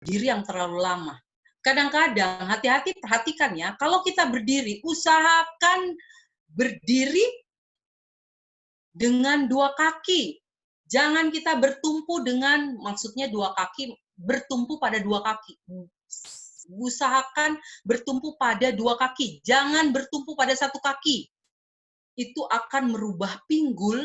berdiri yang terlalu lama. Kadang-kadang, hati-hati perhatikan ya, kalau kita berdiri, usahakan berdiri dengan dua kaki. Jangan kita bertumpu dengan, maksudnya dua kaki, bertumpu pada dua kaki. Usahakan bertumpu pada dua kaki. Jangan bertumpu pada satu kaki. Itu akan merubah pinggul,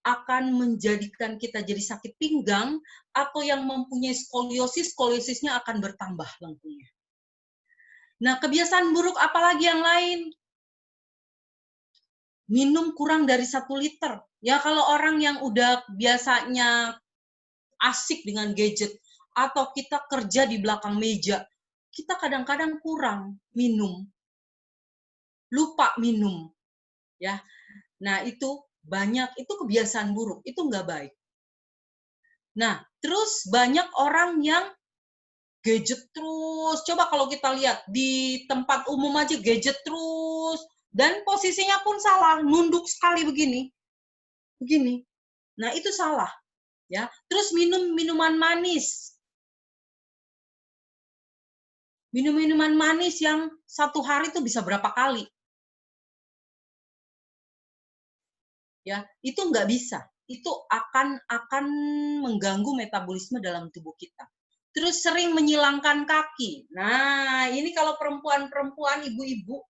akan menjadikan kita jadi sakit pinggang, atau yang mempunyai skoliosis, skoliosisnya akan bertambah lengkungnya. Nah, kebiasaan buruk apalagi yang lain? Minum kurang dari 1 liter. Ya, kalau orang yang udah biasanya asik dengan gadget, atau kita kerja di belakang meja, kita kadang-kadang kurang minum. Lupa minum. Ya. Nah, itu banyak, itu kebiasaan buruk, itu nggak baik. Nah, terus banyak orang yang gadget terus. Coba kalau kita lihat di tempat umum aja gadget terus, dan posisinya pun salah, nunduk sekali begini. Begini. Nah, itu salah, ya. Terus minum minuman manis. Minum minuman manis yang satu hari itu bisa berapa kali? Ya, itu nggak bisa. Itu akan mengganggu metabolisme dalam tubuh kita. Terus sering menyilangkan kaki. Nah, ini kalau perempuan-perempuan, ibu-ibu,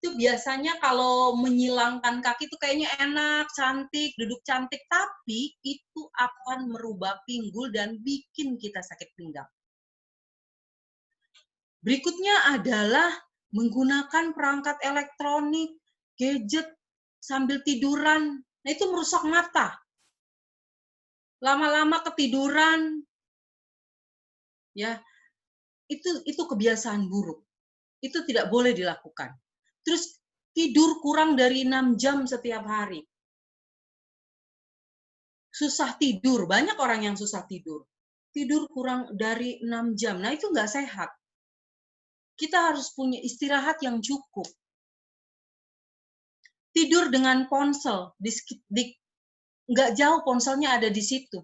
itu biasanya kalau menyilangkan kaki itu kayaknya enak, cantik, duduk cantik, tapi itu akan merubah pinggul dan bikin kita sakit pinggang. Berikutnya adalah menggunakan perangkat elektronik, gadget, sambil tiduran. Nah, itu merusak mata. Lama-lama ketiduran, ya, itu kebiasaan buruk. Itu tidak boleh dilakukan. Terus tidur kurang dari 6 jam setiap hari. Susah tidur, banyak orang yang susah tidur. Tidur kurang dari 6 jam. Nah, itu nggak sehat. Kita harus punya istirahat yang cukup. Tidur dengan ponsel, nggak jauh ponselnya ada di situ.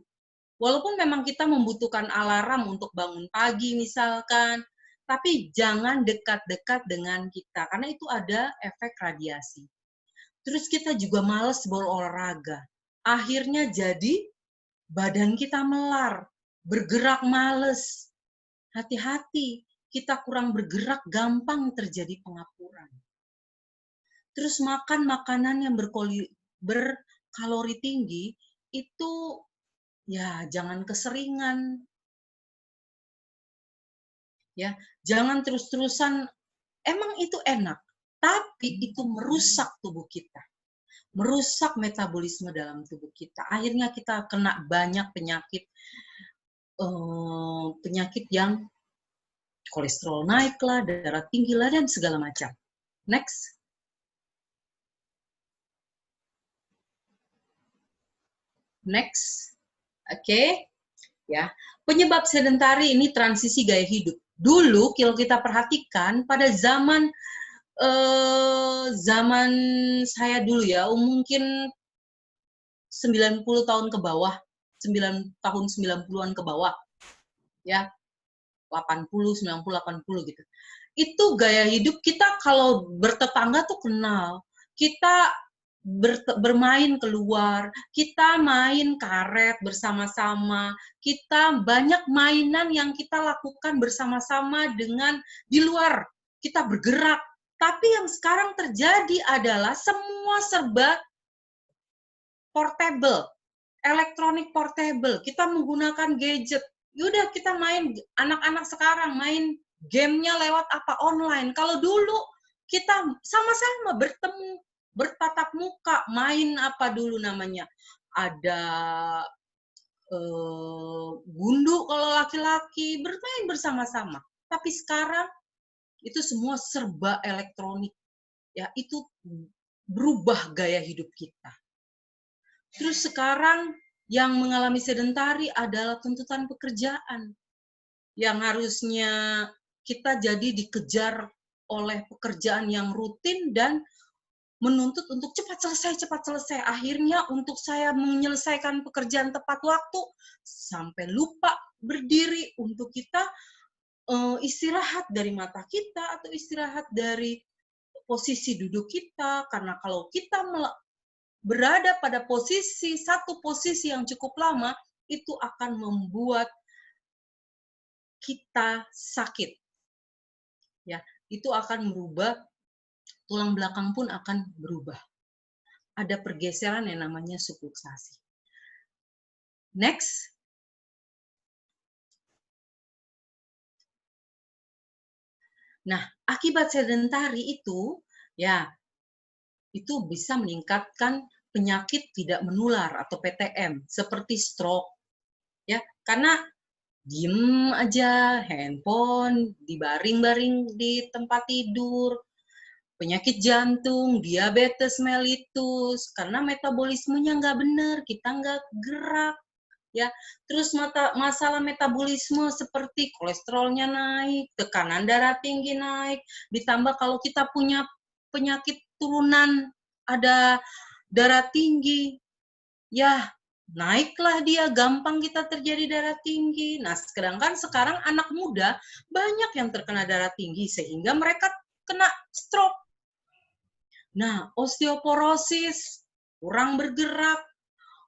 Walaupun memang kita membutuhkan alarm untuk bangun pagi misalkan, tapi jangan dekat-dekat dengan kita, karena itu ada efek radiasi. Terus kita juga malas berolahraga. Akhirnya jadi badan kita melar, bergerak males. Hati-hati, kita kurang bergerak, gampang terjadi pengapuran. Terus makan makanan yang berkalori tinggi, itu ya jangan keseringan. Ya, jangan terus-terusan, emang itu enak, tapi itu merusak tubuh kita. Merusak metabolisme dalam tubuh kita. Akhirnya kita kena banyak penyakit yang kolesterol naik lah, darah tinggi lah, dan segala macam. Next. Next. Oke. Ya. Penyebab sedentari ini transisi gaya hidup. Dulu kalau kita perhatikan pada zaman saya dulu ya, mungkin 90 tahun ke bawah, 90-an ke bawah, ya, 80, 90, 80 gitu. Itu gaya hidup kita kalau bertetangga tuh kenal. Kita bermain keluar, kita main karet bersama-sama, kita banyak mainan yang kita lakukan bersama-sama dengan di luar, kita bergerak. Tapi yang sekarang terjadi adalah semua serba portable, elektronik portable. Kita menggunakan gadget. Yaudah kita main, anak-anak sekarang main gamenya lewat apa? Online. Kalau dulu kita sama-sama bertemu, bertatap muka, main apa dulu namanya? Ada gundu kalau laki-laki, bermain bersama-sama. Tapi sekarang itu semua serba elektronik. Ya, itu berubah gaya hidup kita. Terus sekarang yang mengalami sedentari adalah tuntutan pekerjaan. Yang harusnya kita jadi dikejar oleh pekerjaan yang rutin dan menuntut untuk cepat selesai. Akhirnya untuk saya menyelesaikan pekerjaan tepat waktu, sampai lupa berdiri untuk kita istirahat dari mata kita atau istirahat dari posisi duduk kita, karena kalau kita berada pada satu posisi yang cukup lama, itu akan membuat kita sakit. Ya, itu akan merubah, tulang belakang pun akan berubah. Ada pergeseran yang namanya subluxasi. Next. Nah, akibat sedentari itu, ya, itu bisa meningkatkan penyakit tidak menular atau PTM seperti stroke, ya, karena diem aja, handphone, dibaring-baring di tempat tidur, penyakit jantung, diabetes mellitus, karena metabolismenya nggak benar, kita nggak gerak, ya. Terus masalah metabolisme seperti kolesterolnya naik, tekanan darah tinggi naik, ditambah kalau kita punya penyakit turunan, ada darah tinggi, ya naiklah dia, gampang kita terjadi darah tinggi. Nah, sedangkan sekarang anak muda banyak yang terkena darah tinggi sehingga mereka kena stroke. Nah, osteoporosis, kurang bergerak,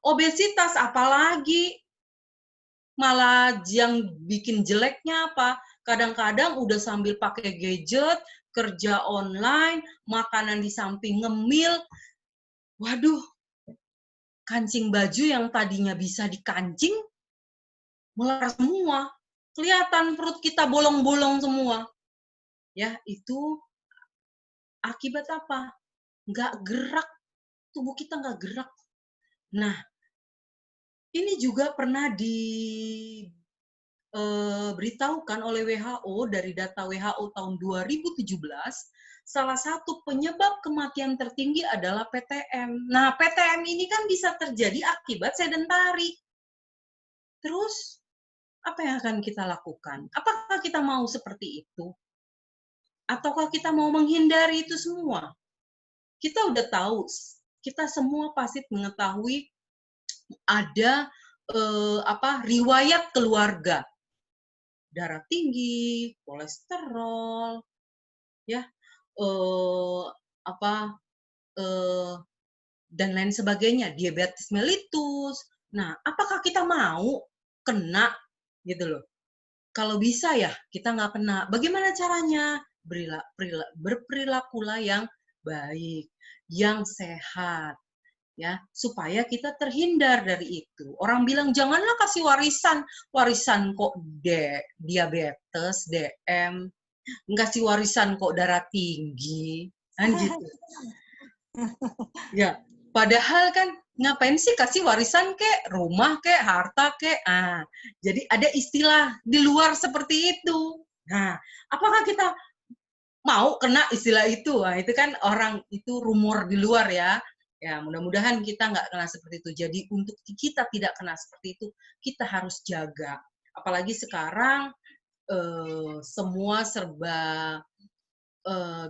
obesitas apalagi, malah yang bikin jeleknya apa? Kadang-kadang udah sambil pakai gadget, kerja online, makanan di samping ngemil, waduh, kancing baju yang tadinya bisa dikancing, melar semua. Kelihatan perut kita bolong-bolong semua. Ya, itu akibat apa? Nggak gerak, tubuh kita nggak gerak. Nah, ini juga pernah diberitahukan oleh WHO, dari data WHO tahun 2017, salah satu penyebab kematian tertinggi adalah PTM. Nah, PTM ini kan bisa terjadi akibat sedentari. Terus, apa yang akan kita lakukan? Apakah kita mau seperti itu? Ataukah kita mau menghindari itu semua? Kita udah tahu, kita semua pasti mengetahui ada riwayat keluarga, darah tinggi, kolesterol, ya, dan lain sebagainya, diabetes mellitus. Nah, apakah kita mau kena gitu loh? Kalau bisa ya kita nggak kena. Bagaimana caranya? Berperilakulah yang baik, yang sehat, ya, supaya kita terhindar dari itu. Orang bilang janganlah kasih warisan kok diabetes, DM, ngasih warisan kok darah tinggi, kan gitu. Ya, padahal kan ngapain sih kasih warisan kek, rumah kek, harta kek. Jadi ada istilah di luar seperti itu. Nah, apakah kita mau kena istilah itu? Nah, itu kan orang itu rumor di luar ya. Ya, mudah-mudahan kita nggak kena seperti itu. Jadi untuk kita tidak kena seperti itu, kita harus jaga. Apalagi sekarang semua serba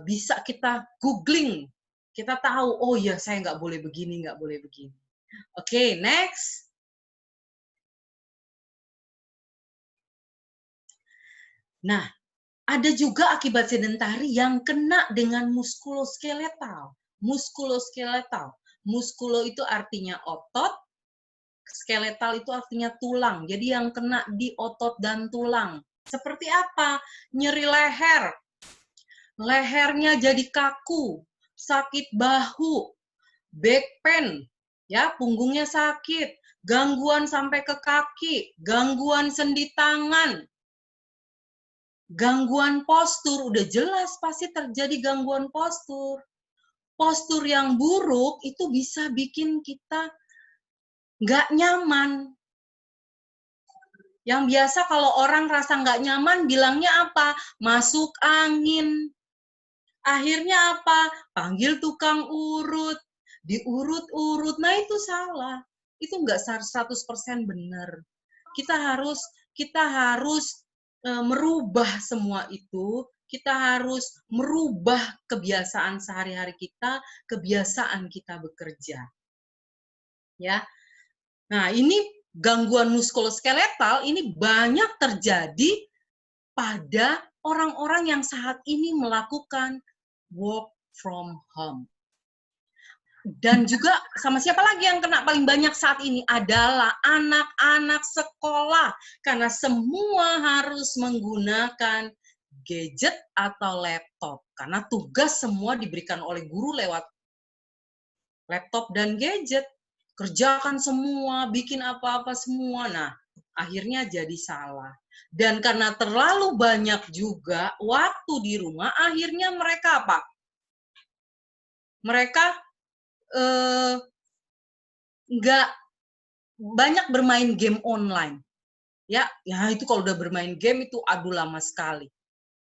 bisa kita googling. Kita tahu, oh ya saya nggak boleh begini, nggak boleh begini. Oke, next. Nah, ada juga akibat sedentari yang kena dengan muskuloskeletal. Muskuloskeletal. Muskulo itu artinya otot, skeletal itu artinya tulang. Jadi yang kena di otot dan tulang. Seperti apa? Nyeri leher. Lehernya jadi kaku, sakit bahu, back pain, ya, punggungnya sakit, gangguan sampai ke kaki, gangguan sendi tangan, gangguan postur, udah jelas pasti terjadi gangguan postur. Postur yang buruk itu bisa bikin kita nggak nyaman. Yang biasa kalau orang rasa nggak nyaman bilangnya apa? Masuk angin. Akhirnya apa? Panggil tukang urut, diurut-urut. Nah itu salah. Itu nggak 100% benar. Kita harus merubah semua itu. Kita harus merubah kebiasaan sehari-hari kita, kebiasaan kita bekerja. Ya. Nah, ini gangguan muskuloskeletal ini banyak terjadi pada orang-orang yang saat ini melakukan work from home. Dan juga sama siapa lagi yang kena paling banyak saat ini adalah anak-anak sekolah. Karena semua harus menggunakan gadget atau laptop. Karena tugas semua diberikan oleh guru lewat laptop dan gadget. Kerjakan semua, bikin apa-apa semua. Nah, akhirnya jadi salah. Dan karena terlalu banyak juga waktu di rumah, akhirnya mereka apa? Mereka nggak banyak bermain game online. Ya itu kalau udah bermain game itu aduh lama sekali.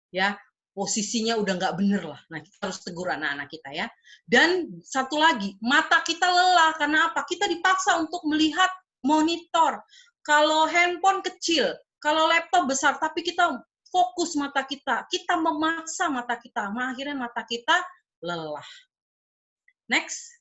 Ya, posisinya udah nggak bener lah. Nah, kita harus tegur anak-anak kita ya. Dan satu lagi, mata kita lelah. Karena apa? Kita dipaksa untuk melihat monitor. Kalau handphone kecil, kalau laptop besar, tapi kita fokus mata kita. Kita memaksa mata kita. Akhirnya mata kita lelah. Next.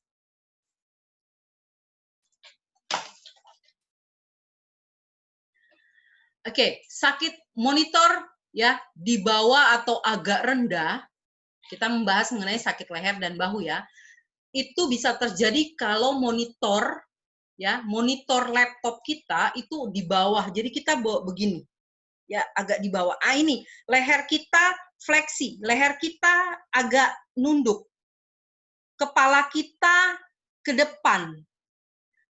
Oke, sakit monitor ya di bawah atau agak rendah. Kita membahas mengenai sakit leher dan bahu ya. Itu bisa terjadi kalau monitor laptop kita itu di bawah. Jadi kita bawa begini. Ya, agak di bawah. Ini leher kita fleksi, leher kita agak nunduk. Kepala kita ke depan.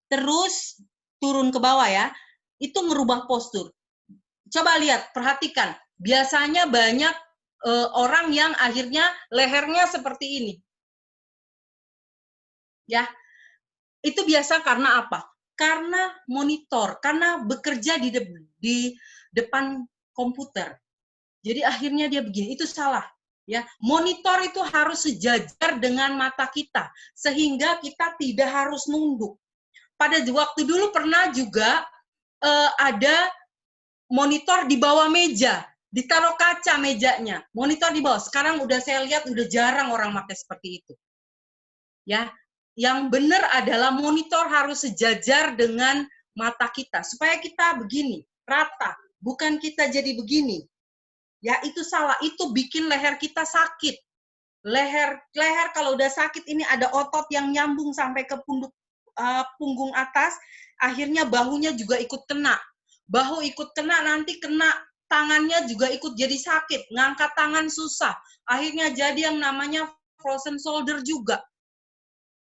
Terus turun ke bawah ya. Itu merubah postur. Coba lihat, perhatikan. Biasanya banyak orang yang akhirnya lehernya seperti ini. Ya, itu biasa karena apa? Karena monitor, karena bekerja di depan komputer. Jadi akhirnya dia begini, itu salah. Ya, monitor itu harus sejajar dengan mata kita, sehingga kita tidak harus nunduk. Pada waktu dulu pernah juga ada monitor di bawah meja, ditaruh kaca mejanya, monitor di bawah. Sekarang udah saya lihat udah jarang orang pakai seperti itu. Ya, yang benar adalah monitor harus sejajar dengan mata kita supaya kita begini, rata, bukan kita jadi begini. Ya, itu salah, itu bikin leher kita sakit. Leher kalau udah sakit ini ada otot yang nyambung sampai ke punggung atas, akhirnya bahunya juga ikut kena. Bahu ikut kena, nanti kena tangannya juga ikut jadi sakit, ngangkat tangan susah, akhirnya jadi yang namanya frozen shoulder juga.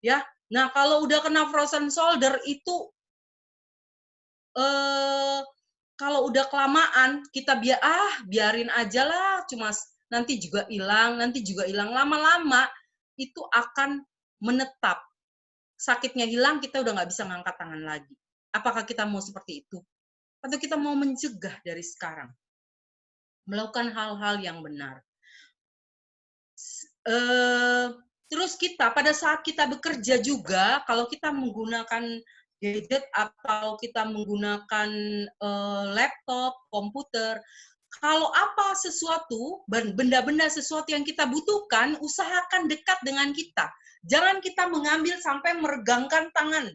Ya, nah kalau udah kena frozen shoulder itu kalau udah kelamaan kita biarin aja lah, cuma nanti juga hilang, lama-lama itu akan menetap. Sakitnya hilang, kita udah nggak bisa ngangkat tangan lagi. Apakah kita mau seperti itu? Atau kita mau mencegah dari sekarang? Melakukan hal-hal yang benar. Terus kita, pada saat kita bekerja juga, kalau kita menggunakan gadget atau kita menggunakan laptop, komputer, kalau apa sesuatu, benda-benda sesuatu yang kita butuhkan, usahakan dekat dengan kita. Jangan kita mengambil sampai meregangkan tangan.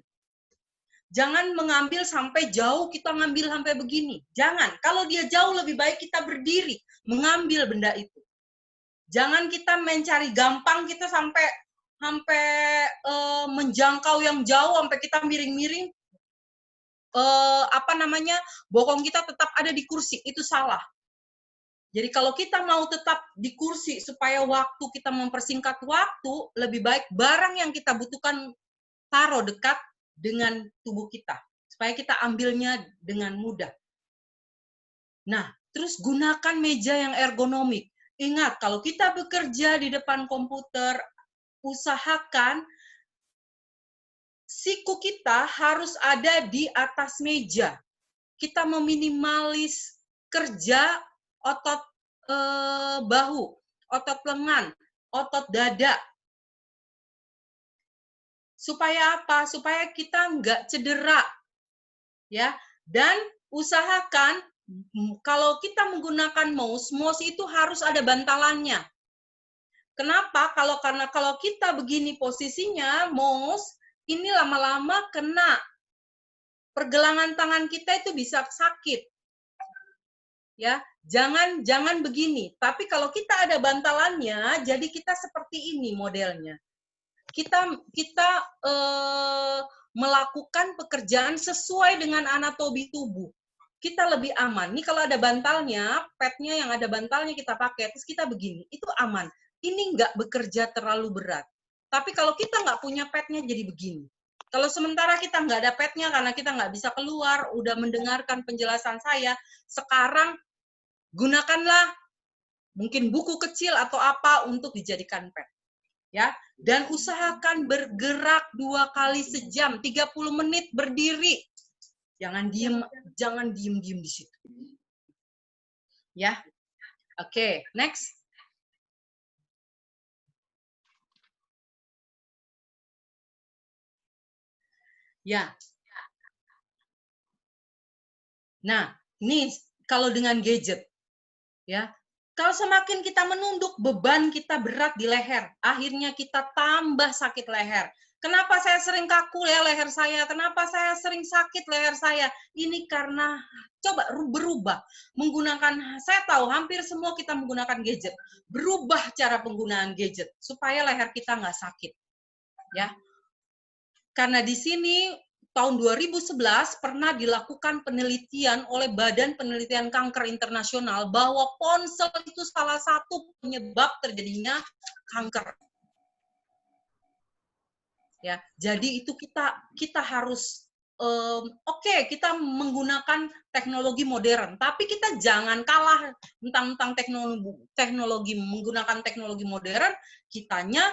Jangan mengambil sampai jauh, kita ngambil sampai begini. Jangan. Kalau dia jauh, lebih baik kita berdiri mengambil benda itu. Jangan kita mencari gampang, kita sampai menjangkau yang jauh, sampai kita miring-miring, bokong kita tetap ada di kursi. Itu salah. Jadi kalau kita mau tetap di kursi supaya waktu kita mempersingkat waktu, lebih baik barang yang kita butuhkan taruh dekat dengan tubuh kita, supaya kita ambilnya dengan mudah. Nah, terus gunakan meja yang ergonomik. Ingat, kalau kita bekerja di depan komputer, usahakan siku kita harus ada di atas meja. Kita meminimalis kerja otot bahu, otot lengan, otot dada. Supaya apa? Supaya kita nggak cedera. Ya, dan usahakan kalau kita menggunakan mouse itu harus ada bantalannya. Kenapa? Karena kalau kita begini posisinya, mouse ini lama-lama kena pergelangan tangan kita itu bisa sakit. Ya, Jangan begini. Tapi kalau kita ada bantalannya, jadi kita seperti ini modelnya. Kita melakukan pekerjaan sesuai dengan anatomi tubuh. Kita lebih aman. Ini kalau ada bantalnya, padnya yang ada bantalnya kita pakai, terus kita begini, itu aman. Ini nggak bekerja terlalu berat. Tapi kalau kita nggak punya padnya, jadi begini. Kalau sementara kita nggak ada padnya karena kita nggak bisa keluar, udah mendengarkan penjelasan saya, sekarang gunakanlah mungkin buku kecil atau apa untuk dijadikan pad. Ya, dan usahakan bergerak 2 kali sejam, 30 menit berdiri. Jangan diem di situ. Ya. Oke, next. Ya. Nah, ini kalau dengan gadget, ya. Kalau semakin kita menunduk, beban kita berat di leher. Akhirnya kita tambah sakit leher. Kenapa saya sering kaku ya leher saya? Kenapa saya sering sakit leher saya? Ini karena coba berubah. Menggunakan, saya tahu hampir semua kita menggunakan gadget. Berubah cara penggunaan gadget supaya leher kita nggak sakit. Ya. Karena di sini tahun 2011 pernah dilakukan penelitian oleh Badan Penelitian Kanker Internasional bahwa ponsel itu salah satu penyebab terjadinya kanker. Ya, jadi itu kita harus oke, kita menggunakan teknologi modern, tapi kita jangan kalah tentang teknologi menggunakan teknologi modern, kitanya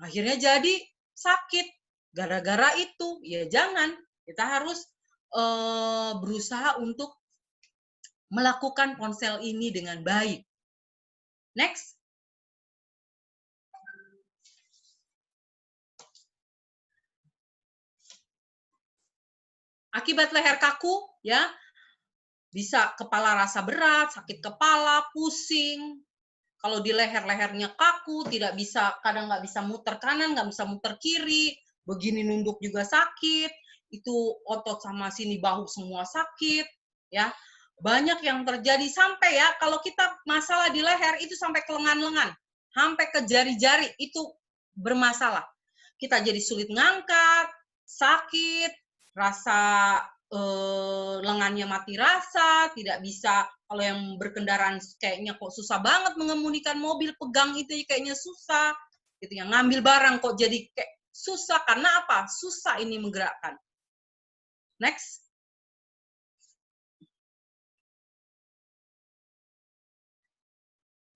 akhirnya jadi sakit. Gara-gara itu, ya jangan. Kita harus berusaha untuk melakukan ponsel ini dengan baik. Next. Akibat leher kaku, ya, bisa kepala rasa berat, sakit kepala, pusing. Kalau di lehernya kaku, tidak bisa, kadang nggak bisa muter kanan, nggak bisa muter kiri, begini nunduk juga sakit, itu otot sama sini bahu semua sakit, ya. Banyak yang terjadi sampai ya, kalau kita masalah di leher itu sampai ke lengan-lengan, sampai ke jari-jari itu bermasalah. Kita jadi sulit ngangkat, sakit, rasa lengannya mati rasa, tidak bisa, kalau yang berkendaraan kayaknya kok susah banget mengemudikan mobil, pegang itu kayaknya susah, gitu ya, ngambil barang kok jadi kayak susah, karena apa? Susah ini menggerakkan. Next.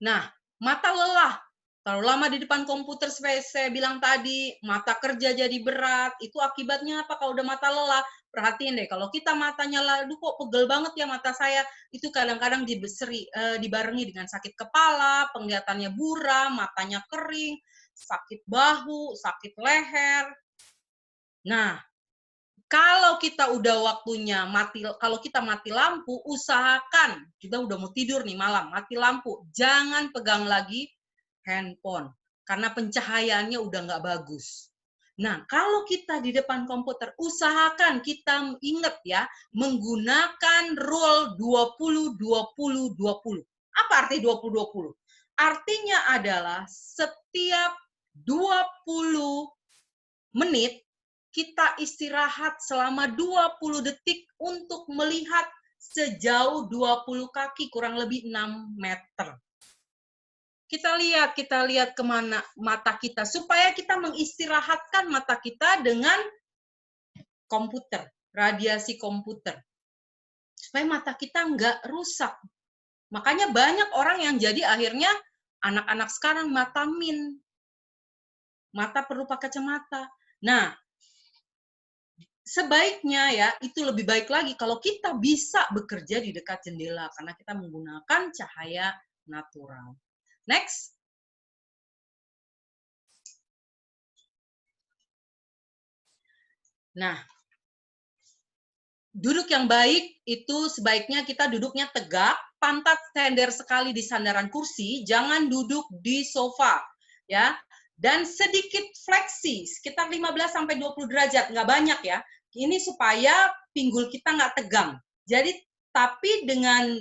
Nah, mata lelah. Kalau lama di depan komputer, saya bilang tadi, mata kerja jadi berat. Itu akibatnya apa? Kalau udah mata lelah, perhatiin deh. Kalau kita matanya aduh kok pegel banget ya mata saya, itu kadang-kadang dibarengi dengan sakit kepala, penglihatannya buram, matanya kering, sakit bahu, sakit leher. Nah, kalau kita udah waktunya kalau kita mati lampu, usahakan, kita udah mau tidur nih malam, mati lampu, jangan pegang lagi handphone, karena pencahayaannya udah nggak bagus. Nah, kalau kita di depan komputer, usahakan kita ingat ya, menggunakan rule 20-20-20. Apa arti 20-20? Artinya adalah setiap 20 menit, kita istirahat selama 20 detik untuk melihat sejauh 20 kaki, kurang lebih 6 meter. Kita lihat kemana mata kita, supaya kita mengistirahatkan mata kita dengan komputer, radiasi komputer. Supaya mata kita nggak rusak. Makanya banyak orang yang jadi akhirnya anak-anak sekarang mata min. Mata perlu pakai kacamata. Nah, sebaiknya ya, itu lebih baik lagi kalau kita bisa bekerja di dekat jendela, karena kita menggunakan cahaya natural. Next. Nah, duduk yang baik itu sebaiknya kita duduknya tegak, pantat tender sekali di sandaran kursi, jangan duduk di sofa, ya. Dan sedikit fleksi, sekitar 15-20 derajat, nggak banyak ya. Ini supaya pinggul kita nggak tegang. Jadi tapi dengan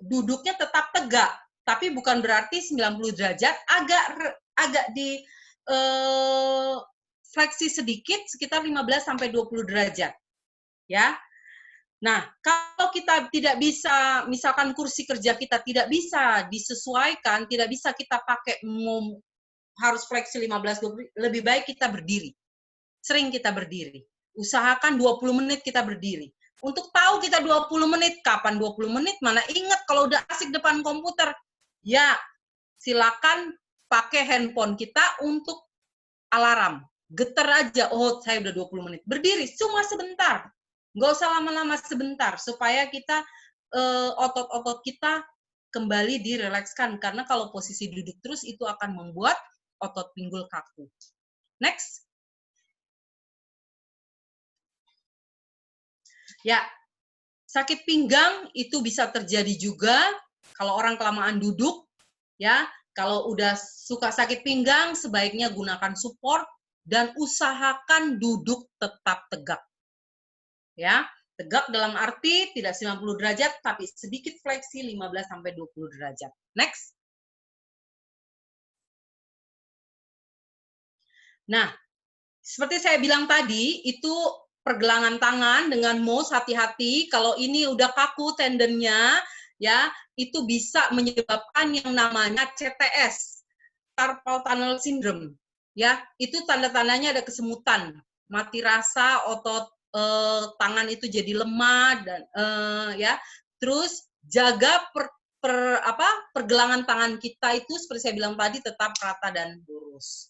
duduknya tetap tegak. Tapi bukan berarti 90 derajat, agak di fleksi sedikit, sekitar 15-20 derajat. Ya. Nah, kalau kita tidak bisa, misalkan kursi kerja kita tidak bisa disesuaikan, tidak bisa kita pakai harus fleksi 15-20, lebih baik kita berdiri. Sering kita berdiri. Usahakan 20 menit kita berdiri. Untuk tahu kita 20 menit, kapan 20 menit, mana ingat kalau udah asik depan komputer, ya silakan pakai handphone kita untuk alarm. Getar aja, oh saya udah 20 menit. Berdiri, cuma sebentar. Nggak usah lama-lama, sebentar. Supaya kita, otot-otot kita kembali direlekskan. Karena kalau posisi duduk terus, itu akan membuat otot pinggul kaku. Next. Ya, sakit pinggang itu bisa terjadi juga kalau orang kelamaan duduk. Ya, kalau udah suka sakit pinggang, sebaiknya gunakan support dan usahakan duduk tetap tegak. Ya, tegak dalam arti tidak 90 derajat, tapi sedikit fleksi 15-20 derajat. Next. Nah, seperti saya bilang tadi, itu pergelangan tangan dengan mouse, hati-hati. Kalau ini udah kaku tendonnya, ya, itu bisa menyebabkan yang namanya CTS, carpal tunnel syndrome. Ya, itu tanda-tandanya ada kesemutan, mati rasa, otot tangan itu jadi lemah dan ya. Terus jaga pergelangan tangan kita itu seperti saya bilang tadi tetap rata dan lurus.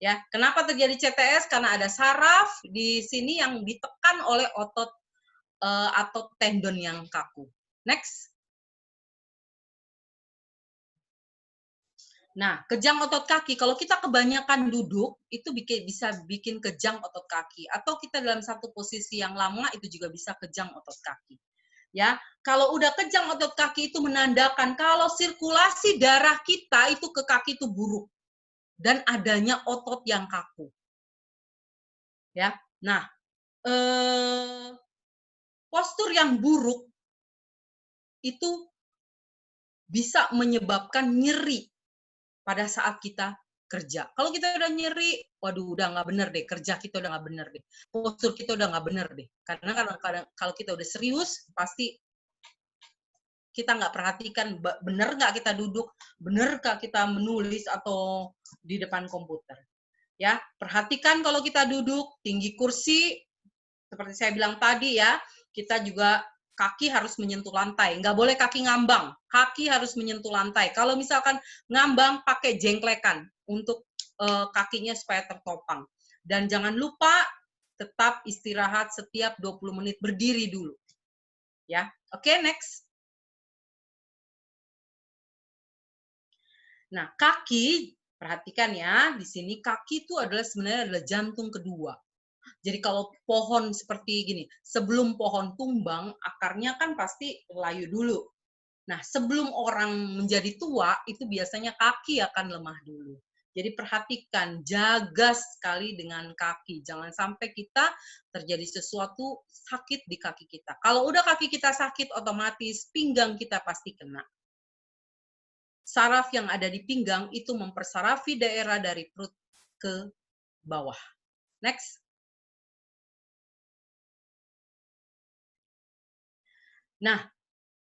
Ya, kenapa terjadi CTS? Karena ada saraf di sini yang ditekan oleh otot atau tendon yang kaku. Next. Nah, kejang otot kaki, kalau kita kebanyakan duduk, itu bisa bikin kejang otot kaki. Atau kita dalam satu posisi yang lama, itu juga bisa kejang otot kaki. Ya, kalau udah kejang otot kaki itu menandakan kalau sirkulasi darah kita itu ke kaki itu buruk. Dan adanya otot yang kaku. Ya, nah, postur yang buruk itu bisa menyebabkan nyeri pada saat kita kerja. Kalau kita udah nyeri, waduh udah nggak bener deh, kerja kita udah nggak bener deh, postur kita udah nggak bener deh. Karena kadang-kadang kalau kita udah serius, pasti kita nggak perhatikan bener nggak kita duduk, bener nggak kita menulis atau di depan komputer. Ya, perhatikan kalau kita duduk, tinggi kursi, seperti saya bilang tadi ya, kita juga kaki harus menyentuh lantai. Nggak boleh kaki ngambang. Kaki harus menyentuh lantai. Kalau misalkan ngambang, pakai jengklekan untuk kakinya supaya tertopang. Dan jangan lupa tetap istirahat setiap 20 menit berdiri dulu. Ya, oke, next. Nah, kaki, perhatikan ya, di sini kaki itu adalah sebenarnya adalah jantung kedua. Jadi kalau pohon seperti gini, sebelum pohon tumbang, akarnya kan pasti layu dulu. Nah, sebelum orang menjadi tua, itu biasanya kaki akan lemah dulu. Jadi perhatikan, jaga sekali dengan kaki. Jangan sampai kita terjadi sesuatu sakit di kaki kita. Kalau udah kaki kita sakit, otomatis pinggang kita pasti kena. Saraf yang ada di pinggang itu mempersarafi daerah dari perut ke bawah. Next. Nah,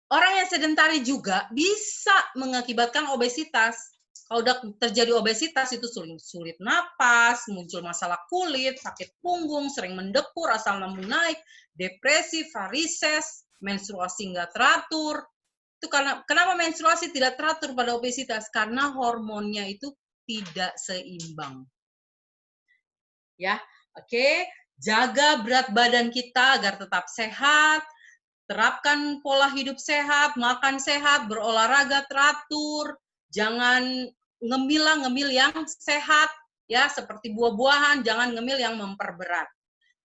orang yang sedentari juga bisa mengakibatkan obesitas. Kalau udah terjadi obesitas itu sulit napas, muncul masalah kulit, sakit punggung, sering mendekur, asam lambung naik, depresi, varises, menstruasi nggak teratur. Itu karena kenapa menstruasi tidak teratur pada obesitas? Karena hormonnya itu tidak seimbang. Ya, oke. Jaga berat badan kita agar tetap sehat. Terapkan pola hidup sehat, makan sehat, berolahraga teratur, jangan ngemil yang sehat, ya seperti buah-buahan, jangan ngemil yang memperberat.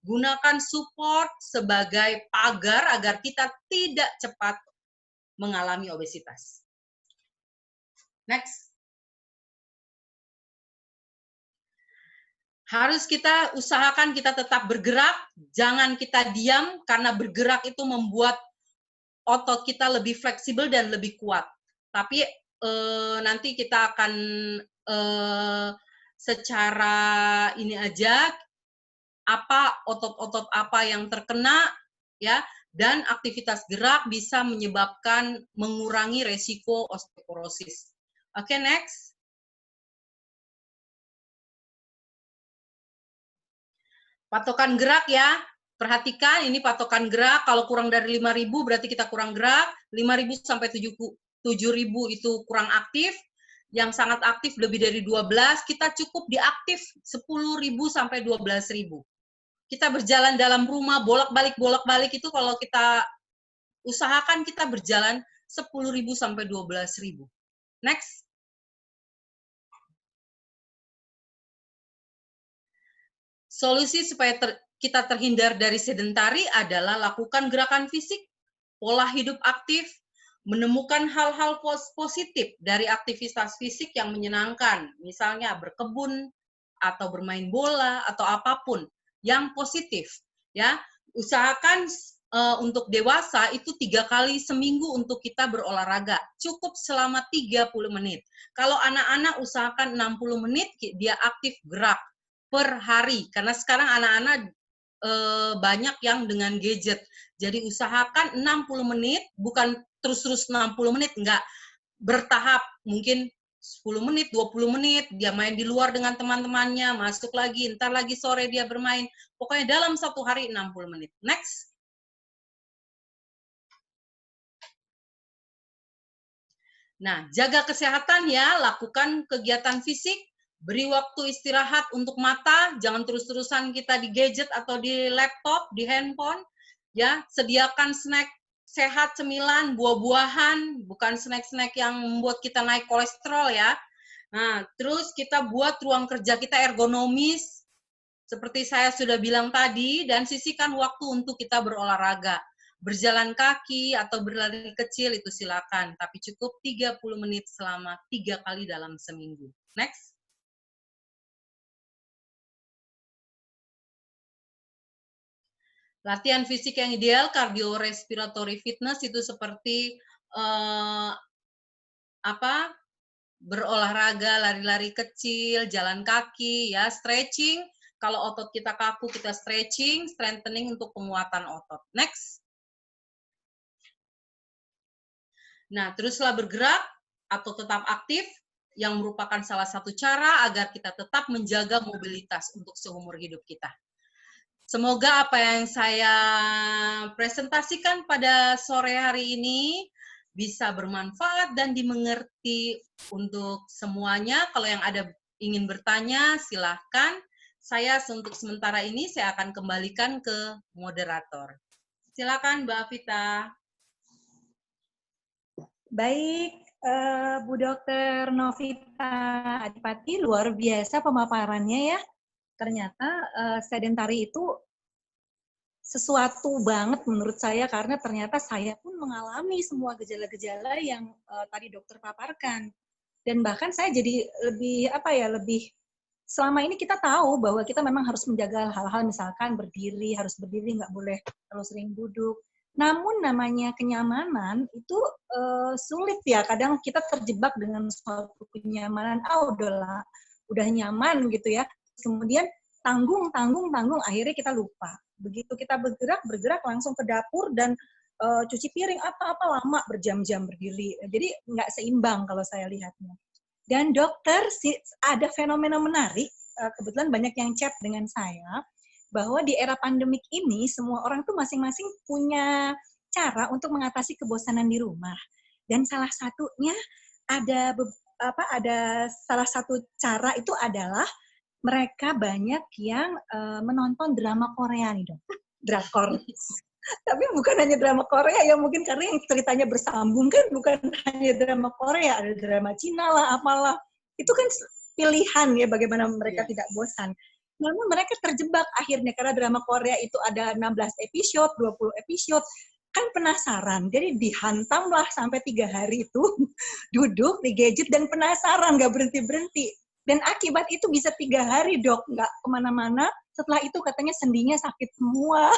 Gunakan support sebagai pagar agar kita tidak cepat mengalami obesitas. Next. Harus kita usahakan kita tetap bergerak, jangan kita diam, karena bergerak itu membuat otot kita lebih fleksibel dan lebih kuat. Tapi nanti kita akan secara ini aja, apa otot-otot apa yang terkena, ya, dan aktivitas gerak bisa menyebabkan mengurangi resiko osteoporosis. Oke, next. Patokan gerak ya. Perhatikan ini patokan gerak, kalau kurang dari 5.000 berarti kita kurang gerak, 5.000 sampai 7.000 itu kurang aktif, yang sangat aktif lebih dari 12, kita cukup diaktif 10.000 sampai 12.000. Kita berjalan dalam rumah, bolak-balik itu kalau kita usahakan kita berjalan 10.000 sampai 12.000. Next. Solusi supaya kita terhindar dari sedentari adalah lakukan gerakan fisik, pola hidup aktif, menemukan hal-hal positif dari aktivitas fisik yang menyenangkan, misalnya berkebun atau bermain bola atau apapun yang positif, ya. Usahakan untuk dewasa itu 3 kali seminggu untuk kita berolahraga, cukup selama 30 menit. Kalau anak-anak usahakan 60 menit dia aktif gerak per hari, karena sekarang anak-anak banyak yang dengan gadget. Jadi usahakan 60 menit, bukan terus-terus 60 menit, enggak. Bertahap, mungkin 10 menit, 20 menit, dia main di luar dengan teman-temannya, masuk lagi, ntar lagi sore dia bermain. Pokoknya dalam satu hari 60 menit. Next. Nah, jaga kesehatan ya, lakukan kegiatan fisik, beri waktu istirahat untuk mata, jangan terus-terusan kita di gadget atau di laptop, di handphone, ya, sediakan snack sehat, cemilan, buah-buahan, bukan snack-snack yang membuat kita naik kolesterol ya. Nah, terus kita buat ruang kerja kita ergonomis, seperti saya sudah bilang tadi, dan sisihkan waktu untuk kita berolahraga. Berjalan kaki atau berlari kecil itu silakan, tapi cukup 30 menit selama 3 kali dalam seminggu. Next. Latihan fisik yang ideal, cardiorespiratory fitness itu seperti berolahraga, lari-lari kecil, jalan kaki, ya, stretching. Kalau otot kita kaku, kita stretching, strengthening untuk penguatan otot. Next. Nah, teruslah bergerak atau tetap aktif, yang merupakan salah satu cara agar kita tetap menjaga mobilitas untuk seumur hidup kita. Semoga apa yang saya presentasikan pada sore hari ini bisa bermanfaat dan dimengerti untuk semuanya. Kalau yang ada ingin bertanya, silahkan. Saya untuk sementara ini saya akan kembalikan ke moderator. Silakan Mbak Vita. Baik, Bu Dr. Novita Adipati, luar biasa pemaparannya ya. Ternyata sedentari itu sesuatu banget menurut saya, karena ternyata saya pun mengalami semua gejala-gejala yang tadi dokter paparkan. Dan bahkan saya jadi lebih selama ini kita tahu bahwa kita memang harus menjaga hal-hal, misalkan berdiri, harus berdiri, nggak boleh terlalu sering duduk. Namun namanya kenyamanan itu sulit ya, kadang kita terjebak dengan suatu kenyamanan, udah nyaman gitu ya, kemudian tanggung, akhirnya kita lupa. Begitu kita bergerak langsung ke dapur dan cuci piring, apa-apa lama berjam-jam berdiri. Jadi nggak seimbang kalau saya lihatnya. Dan dokter, ada fenomena menarik, kebetulan banyak yang chat dengan saya, bahwa di era pandemik ini semua orang tuh masing-masing punya cara untuk mengatasi kebosanan di rumah. Dan salah satunya ada salah satu cara itu adalah mereka banyak yang menonton drama Korea nih, Dok. Drakor. Tapi bukan hanya drama Korea ya, mungkin karena yang ceritanya bersambung kan, bukan hanya drama Korea, ada drama Cina lah, apalah. Itu kan pilihan ya bagaimana mereka tidak bosan. Namun mereka terjebak akhirnya karena drama Korea itu ada 16 episode, 20 episode. Kan penasaran, jadi dihantamlah sampai 3 hari itu duduk di gadget dan penasaran, nggak berhenti-berhenti. Dan akibat itu bisa 3 hari, Dok, nggak kemana-mana. Setelah itu katanya sendinya sakit semua.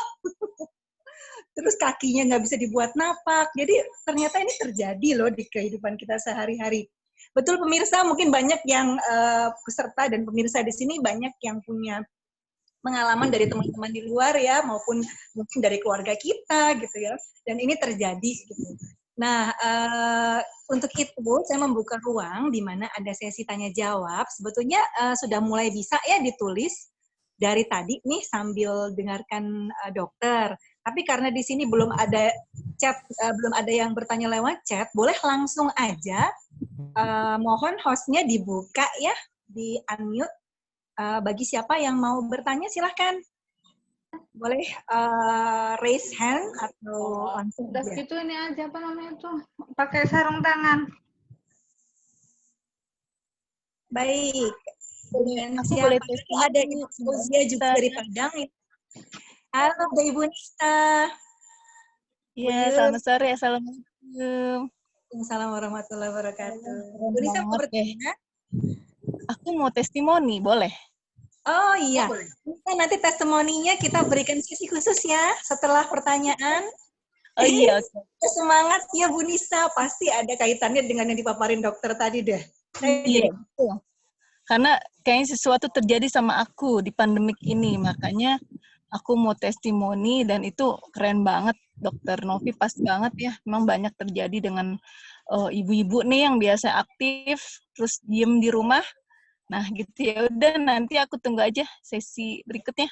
terus kakinya nggak bisa dibuat napak. Jadi ternyata ini terjadi loh di kehidupan kita sehari-hari. Betul pemirsa, mungkin banyak yang peserta dan pemirsa di sini banyak yang punya pengalaman dari teman-teman di luar ya, maupun mungkin dari keluarga kita gitu ya. Dan ini terjadi gitu. Nah, untuk itu saya membuka ruang di mana ada sesi tanya jawab. Sebetulnya sudah mulai bisa ya ditulis dari tadi nih sambil dengarkan dokter. Tapi karena di sini belum ada chat, belum ada yang bertanya lewat chat, boleh langsung aja. Mohon hostnya dibuka ya, di unmute. Bagi siapa yang mau bertanya silahkan. Boleh raise hand atau langsung Udah aja. gitu ini aja apa namanya itu pakai sarung tangan. Baik. Dan Aku boleh siapa testimoni. ada Ibu Fauzia juga dari Padang. Halo Ibu Nista. Iya, selamat sore. Assalamualaikum. Assalamualaikum warahmatullahi wabarakatuh. Bu Nista mau bertanya? Aku mau testimoni, boleh? Oh iya. Nanti testimoninya kita berikan sesi khusus ya setelah pertanyaan. Oh iya, oke. Semangat ya Bu Nisa, pasti ada kaitannya dengan yang dipaparin dokter tadi deh. Iya, betul. Karena kayaknya sesuatu terjadi sama aku di pandemik ini, makanya aku mau testimoni dan itu keren banget, Dokter Novi, pas banget ya. Memang banyak terjadi dengan ibu-ibu nih yang biasa aktif, terus diem di rumah. Nah gitu ya, udah nanti aku tunggu aja sesi berikutnya.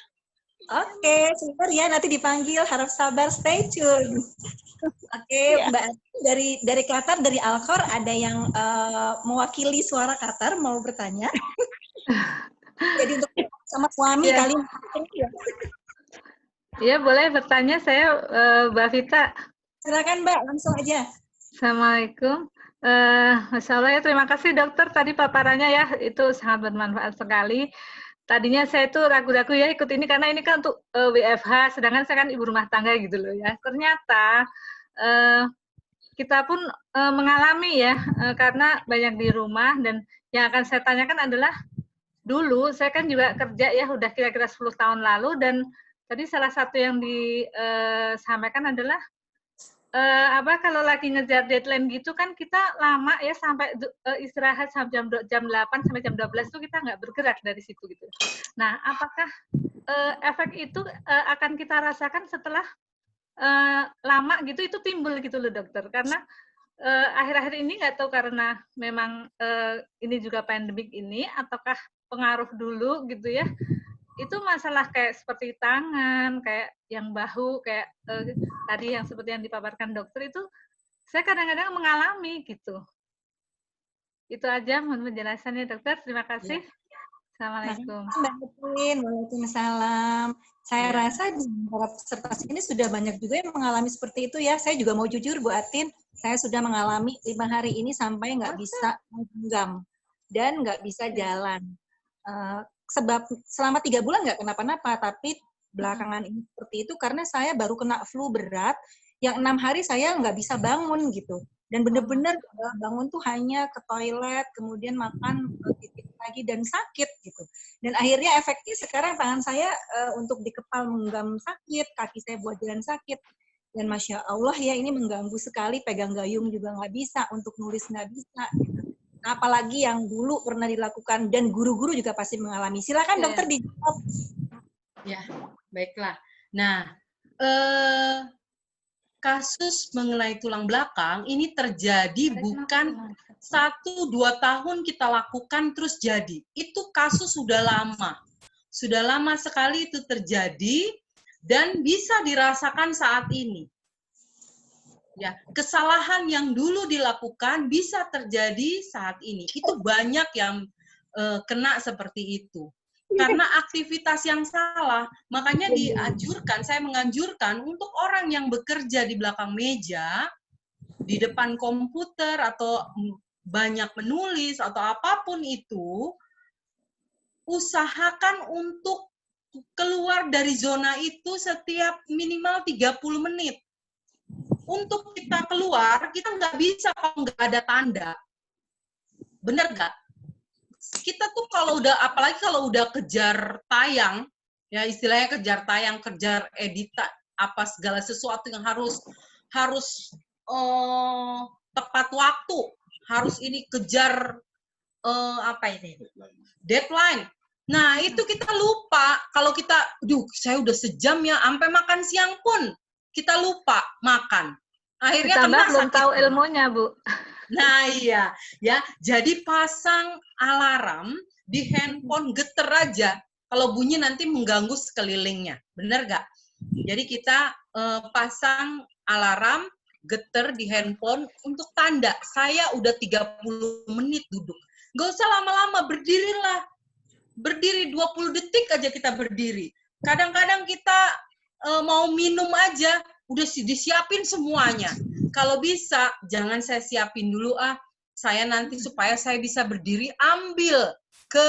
Oke, sebentar ya, nanti dipanggil, harap sabar, stay tune. Oke, Ya. Mbak dari Qatar, dari Alkor, ada yang mewakili suara Qatar mau bertanya? Jadi untuk sama suami Ya. kali. Iya, boleh bertanya saya Mbak Vita. Silakan Mbak, langsung aja. Assalamualaikum. Masya Allah ya, terima kasih dokter tadi paparannya ya, itu sangat bermanfaat sekali. Tadinya saya itu ragu-ragu ya ikut ini karena ini kan untuk WFH, sedangkan saya kan ibu rumah tangga gitu loh ya. Ternyata kita pun mengalami ya, karena banyak di rumah, dan yang akan saya tanyakan adalah dulu saya kan juga kerja ya udah kira-kira 10 tahun lalu, dan tadi salah satu yang disampaikan adalah kalau lagi ngejar deadline gitu kan kita lama ya sampai istirahat sampai jam 8 sampai jam 12 itu kita nggak bergerak dari situ gitu. Nah, apakah efek itu akan kita rasakan setelah lama gitu itu timbul gitu loh dokter? Karena akhir-akhir ini nggak tahu karena memang ini juga pandemik ini ataukah pengaruh dulu gitu ya. Itu masalah kayak seperti tangan, kayak yang bahu, kayak tadi yang seperti yang dipaparkan dokter itu, saya kadang-kadang mengalami gitu. Itu aja mohon penjelasannya dokter. Terima kasih. Assalamualaikum. Mbak Etin, waalaikumsalam. Saya rasa di beberapa peserta sini sudah banyak juga yang mengalami seperti itu ya. Saya juga mau jujur Bu Atin, saya sudah mengalami 5 hari ini sampai nggak bisa menggenggam dan nggak bisa jalan. Sebab selama 3 bulan nggak kenapa-napa, tapi belakangan ini seperti itu karena saya baru kena flu berat, yang 6 hari saya nggak bisa bangun gitu. Dan benar-benar bangun tuh hanya ke toilet, kemudian makan titik lagi dan sakit gitu. Dan akhirnya efeknya sekarang tangan saya untuk di kepal menggenggam sakit, kaki saya buat jalan sakit. Dan Masya Allah ya ini mengganggu sekali, pegang gayung juga nggak bisa, untuk nulis nggak bisa gitu. Apalagi yang dulu pernah dilakukan dan guru-guru juga pasti mengalami. Silakan dokter dijawab. Ya, baiklah. Nah, kasus mengenai tulang belakang ini terjadi bukan 1-2 tahun kita lakukan terus jadi. Itu kasus sudah lama. Sudah lama sekali itu terjadi dan bisa dirasakan saat ini. Ya, kesalahan yang dulu dilakukan bisa terjadi saat ini. Itu banyak yang kena seperti itu. Karena aktivitas yang salah, makanya dianjurkan, saya menganjurkan untuk orang yang bekerja di belakang meja, di depan komputer, atau banyak menulis, atau apapun itu, usahakan untuk keluar dari zona itu setiap minimal 30 menit. Untuk kita keluar, kita nggak bisa kalau nggak ada tanda. Bener nggak? Kita tuh kalau udah, apalagi kalau udah kejar tayang, ya istilahnya kejar tayang, kejar apa segala sesuatu yang harus tepat waktu, harus ini kejar deadline. Nah, itu kita lupa. Kalau kita, saya udah sejam ya, sampai makan siang pun kita lupa makan. Akhirnya Ditambah kena belum sakit. tahu ilmunya, Bu. Nah, iya. Ya, jadi pasang alarm di handphone geter aja. Kalau bunyi nanti mengganggu sekelilingnya. Benar nggak? Jadi kita pasang alarm geter di handphone untuk tanda. Saya udah 30 menit duduk. Nggak usah lama-lama, berdirilah. Berdiri 20 detik aja kita berdiri. Kadang-kadang kita mau minum aja, udah disiapin semuanya. Kalau bisa, jangan saya siapin dulu saya nanti supaya saya bisa berdiri, ambil ke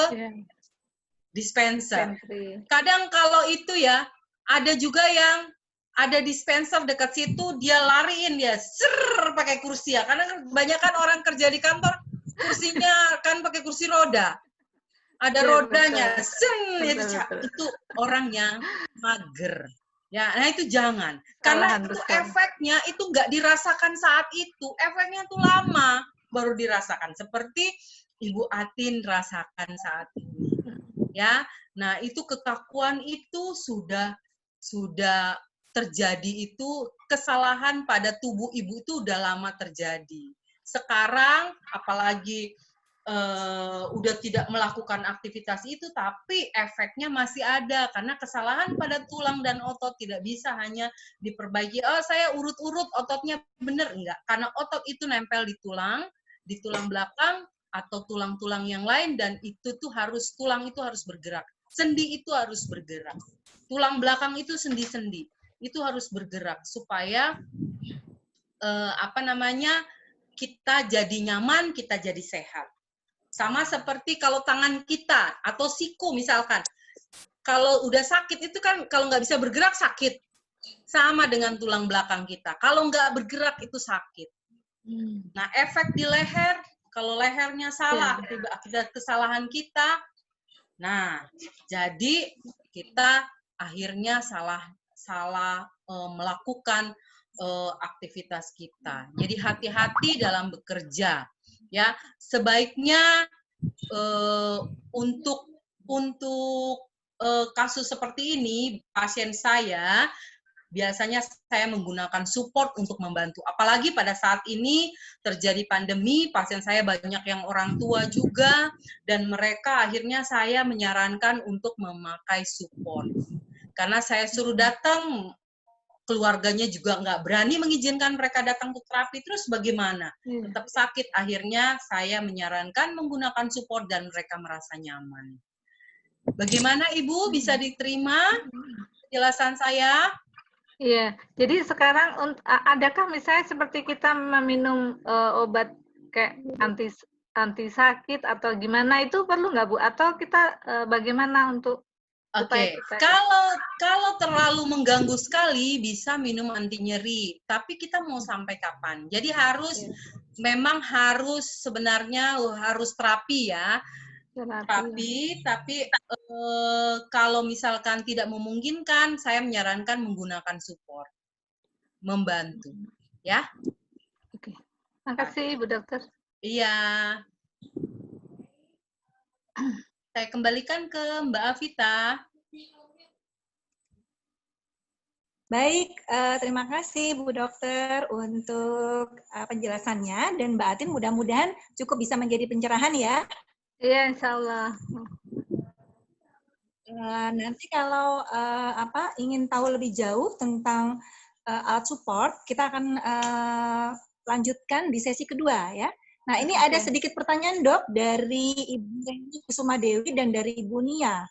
dispenser. Kadang kalau itu ya, ada juga yang ada dispenser dekat situ, dia lariin dia, pakai kursi ya. Karena kebanyakan orang kerja di kantor, kursinya kan pakai kursi roda. Ada rodanya, itu orang yang mager. Ya, nah itu jangan. Karena itu efeknya itu nggak dirasakan saat itu, efeknya itu lama baru dirasakan. Seperti Ibu Atin rasakan saat ini. Ya, nah itu kekakuan itu sudah terjadi, itu kesalahan pada tubuh ibu itu udah lama terjadi. Sekarang apalagi udah tidak melakukan aktivitas itu, tapi efeknya masih ada karena kesalahan pada tulang dan otot tidak bisa hanya diperbaiki. Saya urut-urut ototnya bener, enggak, karena otot itu nempel di tulang belakang atau tulang-tulang yang lain, dan itu tuh tulang itu harus bergerak, sendi itu harus bergerak, tulang belakang itu sendi-sendi itu harus bergerak supaya kita jadi nyaman, kita jadi sehat. Sama seperti kalau tangan kita atau siku misalkan, kalau udah sakit itu kan kalau nggak bisa bergerak sakit. Sama dengan tulang belakang kita, kalau nggak bergerak itu sakit. Nah, efek di leher, kalau lehernya salah akibat kesalahan kita, nah jadi kita akhirnya salah melakukan aktivitas kita. Jadi hati-hati dalam bekerja. Ya, sebaiknya untuk kasus seperti ini, pasien saya biasanya saya menggunakan support untuk membantu. Apalagi pada saat ini terjadi pandemi, pasien saya banyak yang orang tua juga, dan mereka akhirnya saya menyarankan untuk memakai support. Karena saya suruh datang, keluarganya juga nggak berani mengizinkan mereka datang untuk terapi, terus bagaimana? Tetap sakit, akhirnya saya menyarankan menggunakan support dan mereka merasa nyaman. Bagaimana Ibu, bisa diterima penjelasan saya? Iya, jadi sekarang adakah misalnya seperti kita meminum obat kayak anti sakit atau gimana, itu perlu nggak Bu? Atau kita bagaimana untuk Oke, kalau terlalu mengganggu sekali bisa minum anti nyeri, tapi kita mau sampai kapan? Jadi memang harus sebenarnya harus terapi ya, terapi. Tapi kalau misalkan tidak memungkinkan, saya menyarankan menggunakan support, membantu, ya. Oke, makasih Bu Dokter. Iya. Saya kembalikan ke Mbak Avita. Baik, terima kasih Bu Dokter untuk penjelasannya, dan Mbak Atin mudah-mudahan cukup bisa menjadi pencerahan ya. Iya, insya Allah. Nanti kalau ingin tahu lebih jauh tentang alat support, kita akan lanjutkan di sesi kedua ya. Nah, ini ada sedikit pertanyaan Dok dari Ibu Reni Kusuma Dewi dan dari Ibu Nia.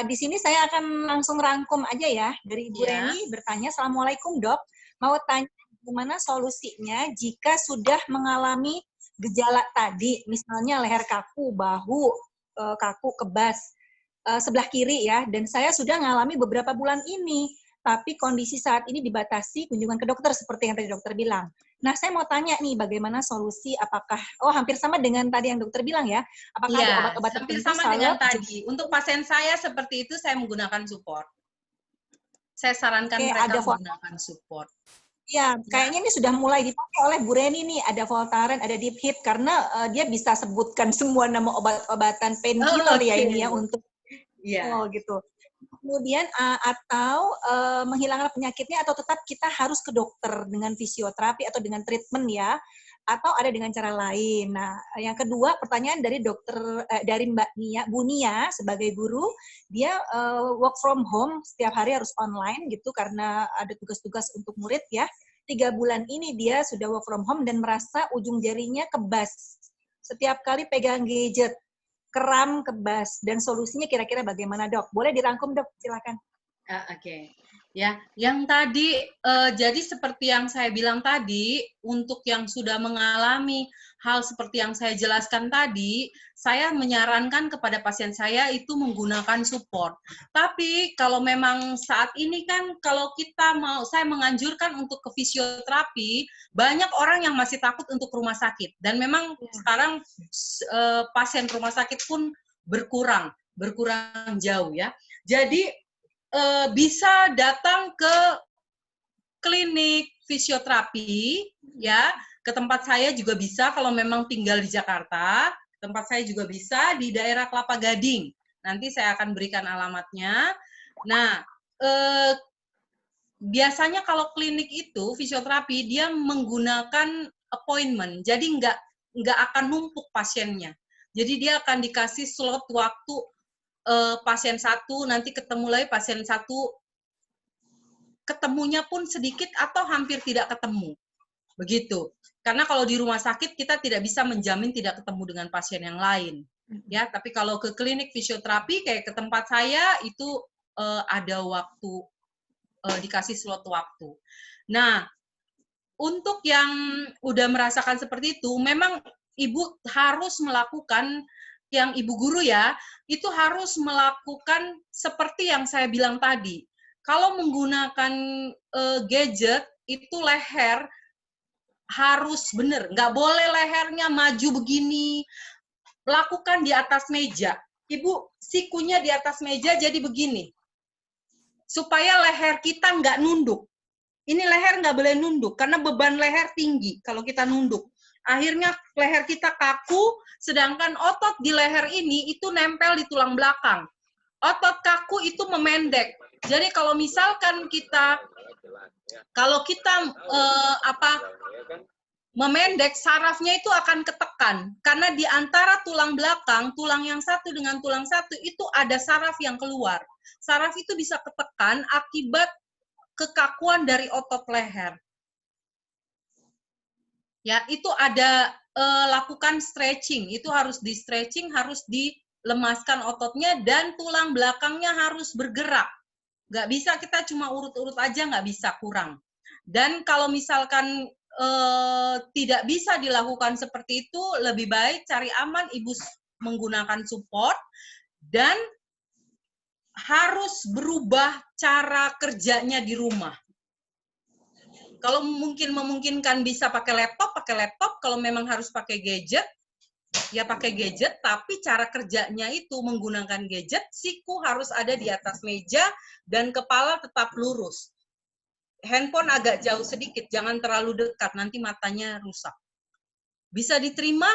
Di sini saya akan langsung rangkum aja ya. Dari Ibu Reni bertanya, Assalamualaikum Dok, mau tanya bagaimana solusinya jika sudah mengalami gejala tadi, misalnya leher kaku, bahu kaku, kebas, sebelah kiri ya, dan saya sudah mengalami beberapa bulan ini, tapi kondisi saat ini dibatasi kunjungan ke dokter seperti yang tadi dokter bilang. Nah, saya mau tanya nih, bagaimana solusi? Apakah, hampir sama dengan tadi yang dokter bilang ya, apakah ada obat-obat tertentu? Hampir sama dengan tadi. Untuk pasien saya seperti itu, saya menggunakan support. saya sarankan Oke, mereka ada menggunakan support. Ya, Ya. kayaknya ini sudah mulai dipakai oleh Bu Reni nih. Ada Voltaren, ada Deep Hit, karena dia bisa sebutkan semua nama obat-obatan painkiller ya ini ya untuk gitu. Kemudian atau menghilangkan penyakitnya, atau tetap kita harus ke dokter dengan fisioterapi atau dengan treatment ya, atau ada dengan cara lain. Nah, yang kedua pertanyaan dari dari Mbak Nia, Bu Nia sebagai guru, dia work from home setiap hari harus online gitu karena ada tugas-tugas untuk murid ya. 3 bulan ini dia sudah work from home dan merasa ujung jarinya kebas. Setiap kali pegang gadget, kram, kebas, dan solusinya kira-kira bagaimana, Dok? Boleh dirangkum, Dok? Silakan. Oke. Ya, yang tadi jadi seperti yang saya bilang tadi, untuk yang sudah mengalami hal seperti yang saya jelaskan tadi, saya menyarankan kepada pasien saya itu menggunakan support. Tapi kalau memang saat ini kan kalau saya menganjurkan untuk ke fisioterapi, banyak orang yang masih takut untuk rumah sakit. Dan memang sekarang pasien rumah sakit pun berkurang jauh ya. Jadi bisa datang ke klinik fisioterapi ya, ke tempat saya juga bisa kalau memang tinggal di Jakarta, tempat saya juga bisa di daerah Kelapa Gading. Nanti saya akan berikan alamatnya. Nah, biasanya kalau klinik itu fisioterapi dia menggunakan appointment, jadi nggak akan numpuk pasiennya. Jadi dia akan dikasih slot waktu pasien satu, nanti ketemu lagi pasien satu, ketemunya pun sedikit atau hampir tidak ketemu. Begitu. Karena kalau di rumah sakit kita tidak bisa menjamin tidak ketemu dengan pasien yang lain. Ya, tapi kalau ke klinik fisioterapi kayak ke tempat saya itu ada waktu, dikasih slot waktu. Nah, untuk yang udah merasakan seperti itu, memang Ibu harus melakukan, yang Ibu guru ya, itu harus melakukan seperti yang saya bilang tadi. Kalau menggunakan gadget, itu leher harus benar. Nggak boleh lehernya maju begini. Lakukan di atas meja. Ibu, sikunya di atas meja jadi begini. Supaya leher kita nggak nunduk. Ini leher nggak boleh nunduk, karena beban leher tinggi kalau kita nunduk. Akhirnya leher kita kaku, sedangkan otot di leher ini itu nempel di tulang belakang. Otot kaku itu memendek. Jadi kalau misalkan kita memendek, sarafnya itu akan ketekan. Karena di antara tulang belakang, tulang yang satu dengan tulang satu itu ada saraf yang keluar. Saraf itu bisa ketekan akibat kekakuan dari otot leher. Ya, itu ada lakukan stretching, itu harus di stretching, harus dilemaskan ototnya, dan tulang belakangnya harus bergerak. Nggak bisa kita cuma urut-urut aja, nggak bisa, kurang. Dan kalau misalkan tidak bisa dilakukan seperti itu, lebih baik cari aman, Ibu menggunakan support, dan harus berubah cara kerjanya di rumah. Kalau memungkinkan bisa pakai laptop, kalau memang harus pakai gadget, ya pakai gadget, tapi cara kerjanya itu menggunakan gadget, siku harus ada di atas meja, dan kepala tetap lurus. Handphone agak jauh sedikit, jangan terlalu dekat, nanti matanya rusak. Bisa diterima?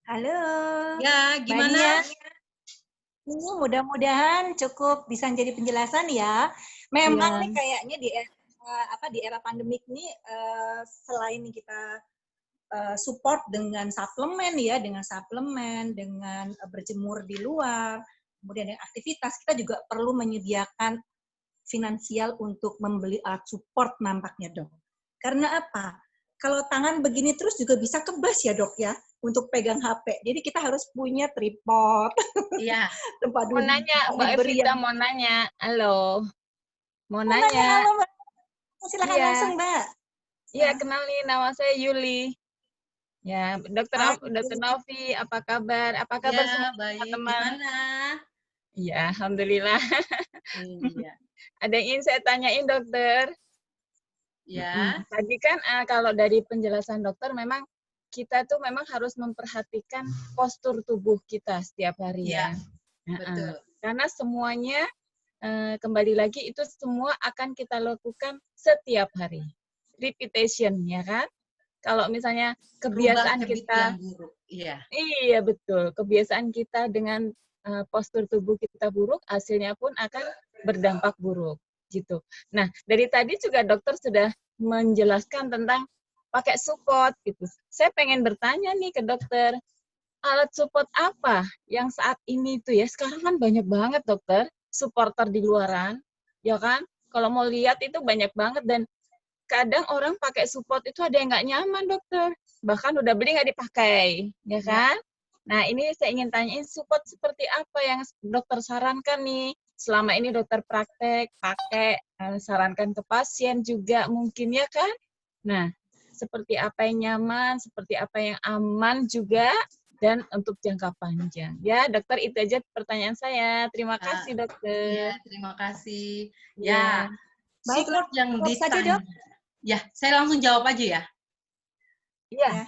Halo. Ya, gimana? Mudah-mudahan cukup bisa jadi penjelasan ya. Memang nih kayaknya di era pandemik ini selain kita support dengan suplemen ya, dengan berjemur di luar, kemudian dengan aktivitas, kita juga perlu menyediakan finansial untuk membeli alat support nampaknya, Dok. Karena apa? Kalau tangan begini terus juga bisa kebas ya, Dok ya, untuk pegang HP. Jadi kita harus punya tripod. Iya. Tempat Mau nanya, Mbak Evita mau nanya. Halo. Mau nanya. Halo, Mbak. Silakan langsung, Mbak. Iya, kenalin, nama saya Yuli. Ya, Dokter Novi, apa kabar? Apa kabar semua teman-teman? Gimana? Iya, alhamdulillah. Iya. Ada yang ingin saya tanyain, Dokter? Ya. Tadi kan kalau dari penjelasan dokter memang kita tuh memang harus memperhatikan postur tubuh kita setiap hari ya. Betul. Karena semuanya kembali lagi itu semua akan kita lakukan setiap hari. Repetition, ya kan? Kalau misalnya Rubah kebiasaan habit kita, yang buruk. Iya. iya betul, kebiasaan kita dengan postur tubuh kita buruk, hasilnya pun akan berdampak buruk, gitu. Nah, dari tadi juga dokter sudah menjelaskan tentang pakai support, gitu. Saya pengen bertanya nih ke dokter, alat support apa yang saat ini tuh ya, sekarang kan banyak banget dokter, supporter di luaran, ya kan? Kalau mau lihat itu banyak banget, dan kadang orang pakai support itu ada yang nggak nyaman dokter, bahkan udah beli nggak dipakai, ya kan? Nah ini saya ingin tanyain support seperti apa yang dokter sarankan nih, selama ini dokter praktek, pakai, sarankan ke pasien juga mungkin ya kan? Nah, seperti apa yang nyaman, seperti apa yang aman juga, dan untuk jangka panjang. Ya, dokter itu aja pertanyaan saya. Terima kasih, dokter. Ya, terima kasih. Ya. Ya, support yang Jawab saja, ditanya. Dok. Ya, saya langsung jawab aja ya. Iya.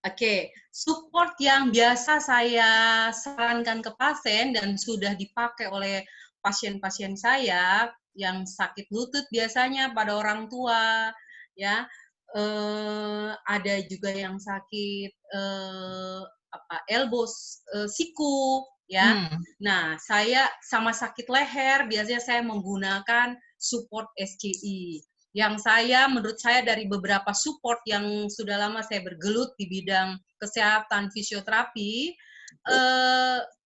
Oke, support yang biasa saya sarankan ke pasien dan sudah dipakai oleh pasien-pasien saya yang sakit lutut biasanya pada orang tua, ya, ada juga yang sakit elbow, siku, ya. Nah, saya sama sakit leher biasanya saya menggunakan support SCI. Yang menurut saya dari beberapa support yang sudah lama saya bergelut di bidang kesehatan fisioterapi,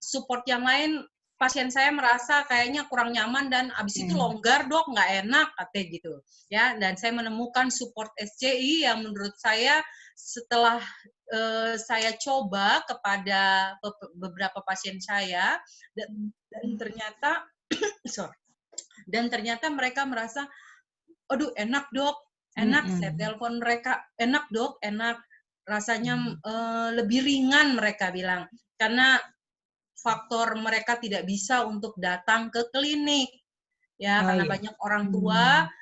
support yang lain pasien saya merasa kayaknya kurang nyaman dan abis itu longgar dok, nggak enak katanya gitu ya. Dan saya menemukan support SCI yang menurut saya setelah saya coba kepada beberapa pasien saya dan ternyata dan ternyata mereka merasa aduh enak dok, enak. Saya telepon mereka, enak dok, enak. Rasanya lebih ringan mereka bilang. Karena faktor mereka tidak bisa untuk datang ke klinik. Ya, karena banyak orang tua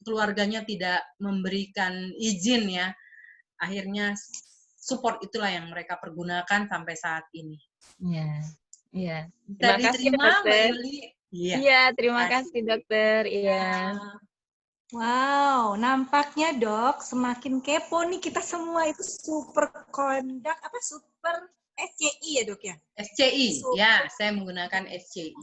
keluarganya tidak memberikan izin ya. Akhirnya support itulah yang mereka pergunakan sampai saat ini. Iya. Iya. Bisa diterima Mbak Yuli? Iya, terima kasih dokter. Iya. Wow, nampaknya dok semakin kepo nih kita semua itu super SCI ya dok ya? SCI, ya saya menggunakan SCI.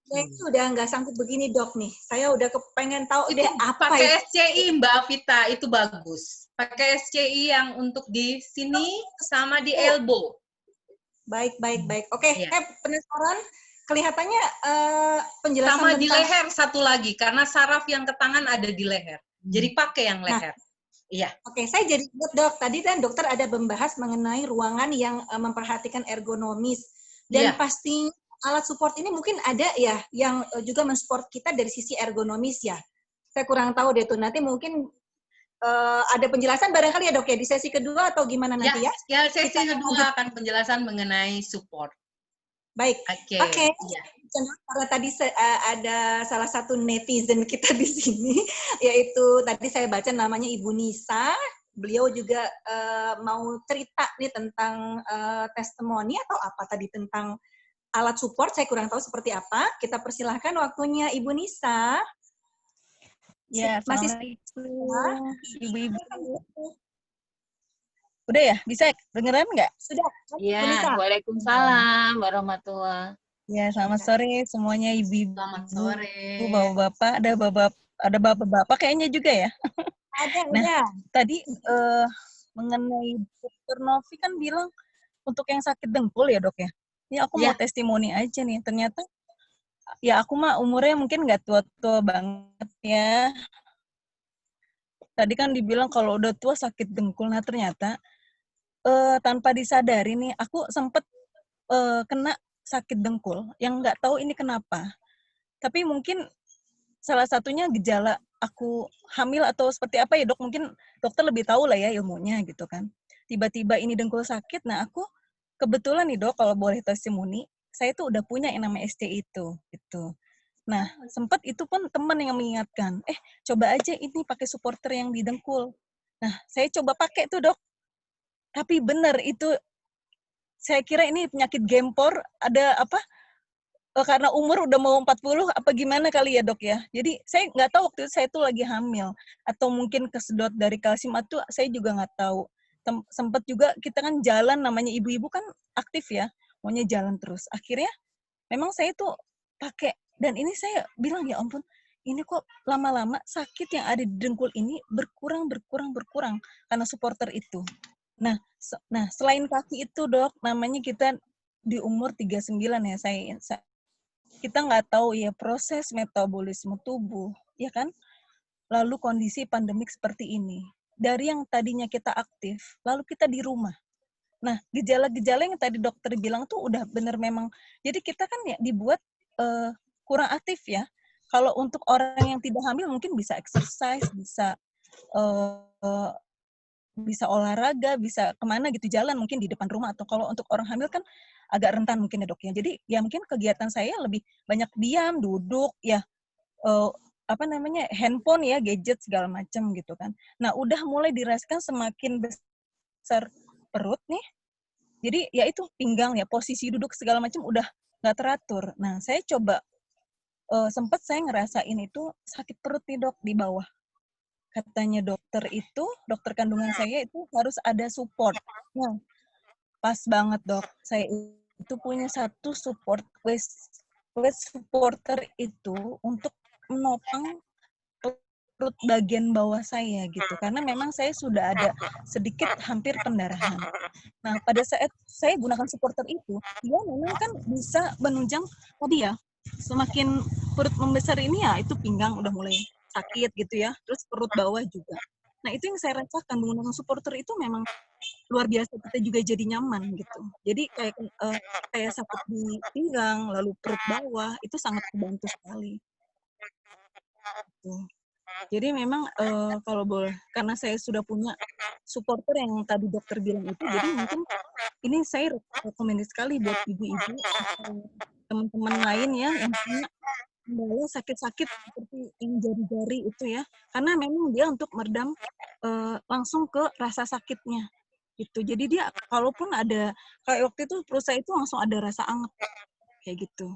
Saya itu udah nggak sanggup begini dok nih, saya udah kepengen tahu itu deh apa pakai itu. SCI Mbak Vita, itu bagus. Pakai SCI yang untuk di sini sama di elbow. Baik. Oke, saya penasaran. Kelihatannya penjelasan sama tentang di leher satu lagi karena saraf yang ke tangan ada di leher. Jadi pakai yang leher. Iya. Oke, saya jadi ingat dok. Tadi kan dokter ada membahas mengenai ruangan yang memperhatikan ergonomis dan pasti alat support ini mungkin ada ya yang juga mensupport kita dari sisi ergonomis ya. Saya kurang tahu deh tuh. Nanti mungkin ada penjelasan barangkali ya dok ya di sesi kedua atau gimana nanti ya? Ya, sesi kedua akan penjelasan mengenai support. Baik. Oke. Ya. Karena tadi ada salah satu netizen kita di sini, yaitu tadi saya baca namanya Ibu Nisa. Beliau juga mau cerita nih tentang testimoni atau apa tadi tentang alat support. Saya kurang tahu seperti apa. Kita persilahkan waktunya Ibu Nisa. Ya, masih Ibu-ibu. Udah ya? Bisa dengeran nggak? Sudah. Iya, waalaikumsalam warahmatullahi. Ya, selamat sore semuanya ibu-ibu. Selamat sore. Bapak-bapak, ada bapak-bapak kayaknya juga ya. Ada. Tadi mengenai Dr. Novi kan bilang untuk yang sakit dengkul ya dok ya. Ini aku mau testimoni aja nih. Ternyata ya aku mah umurnya mungkin nggak tua-tua banget ya. Tadi kan dibilang kalau udah tua sakit dengkul. Nah ternyata tanpa disadari nih, aku sempet kena sakit dengkul yang nggak tahu ini kenapa. Tapi mungkin salah satunya gejala aku hamil atau seperti apa ya dok, mungkin dokter lebih tahu lah ya ilmunya gitu kan. Tiba-tiba ini dengkul sakit, nah aku kebetulan nih dok kalau boleh testimoni, saya tuh udah punya yang namanya SCI itu gitu. Nah sempat itu pun teman yang mengingatkan, coba aja ini pakai supporter yang di dengkul. Nah saya coba pakai tuh dok. Tapi benar itu, saya kira ini penyakit gempor, ada karena umur udah mau 40 apa gimana kali ya dok ya. Jadi saya nggak tahu waktu itu saya tuh lagi hamil atau mungkin kesedot dari kalsium itu saya juga nggak tahu. Sempet juga kita kan jalan, namanya ibu-ibu kan aktif ya, maunya jalan terus. Akhirnya memang saya tuh pakai, dan ini saya bilang ya ampun, ini kok lama-lama sakit yang ada di dengkul ini berkurang karena supporter itu. Nah, selain kaki itu dok, namanya kita di umur 39 ya, kita nggak tahu ya proses metabolisme tubuh, ya kan? Lalu kondisi pandemik seperti ini. Dari yang tadinya kita aktif, lalu kita di rumah. Nah, gejala-gejala yang tadi dokter bilang tuh udah bener memang. Jadi kita kan ya dibuat kurang aktif ya. Kalau untuk orang yang tidak hamil mungkin bisa exercise, bisa olahraga, bisa kemana gitu, jalan mungkin di depan rumah, atau kalau untuk orang hamil kan agak rentan mungkin ya dok ya. Jadi ya mungkin kegiatan saya lebih banyak diam, duduk, ya handphone ya, gadget segala macam gitu kan. Nah udah mulai dirasakan semakin besar perut nih, jadi ya itu pinggang ya, posisi duduk segala macam udah nggak teratur. Nah saya coba sempat saya ngerasain itu sakit perut nih dok di bawah. Katanya dokter kandungan saya itu harus ada support. Nah, pas banget dok, saya itu punya satu support waist supporter itu untuk menopang perut bagian bawah saya gitu, karena memang saya sudah ada sedikit hampir pendarahan. Nah, pada saat saya gunakan supporter itu, dia memang kan bisa menunjang tadi ya, semakin perut membesar ini ya, itu pinggang udah mulai sakit gitu ya, terus perut bawah juga. Nah, itu yang saya rasakan menggunakan supporter itu memang luar biasa, kita juga jadi nyaman gitu. Jadi kayak sakit di pinggang, lalu perut bawah, itu sangat membantu sekali. Gitu. Jadi memang kalau boleh, karena saya sudah punya supporter yang tadi dokter bilang itu, jadi mungkin ini saya rekomendasi sekali buat ibu-ibu atau teman-teman lain ya yang punya kendala sakit-sakit seperti yang jari-jari itu ya, karena memang dia untuk meredam langsung ke rasa sakitnya gitu. Jadi dia kalaupun ada, kayak waktu itu perut saya itu langsung ada rasa anget kayak gitu.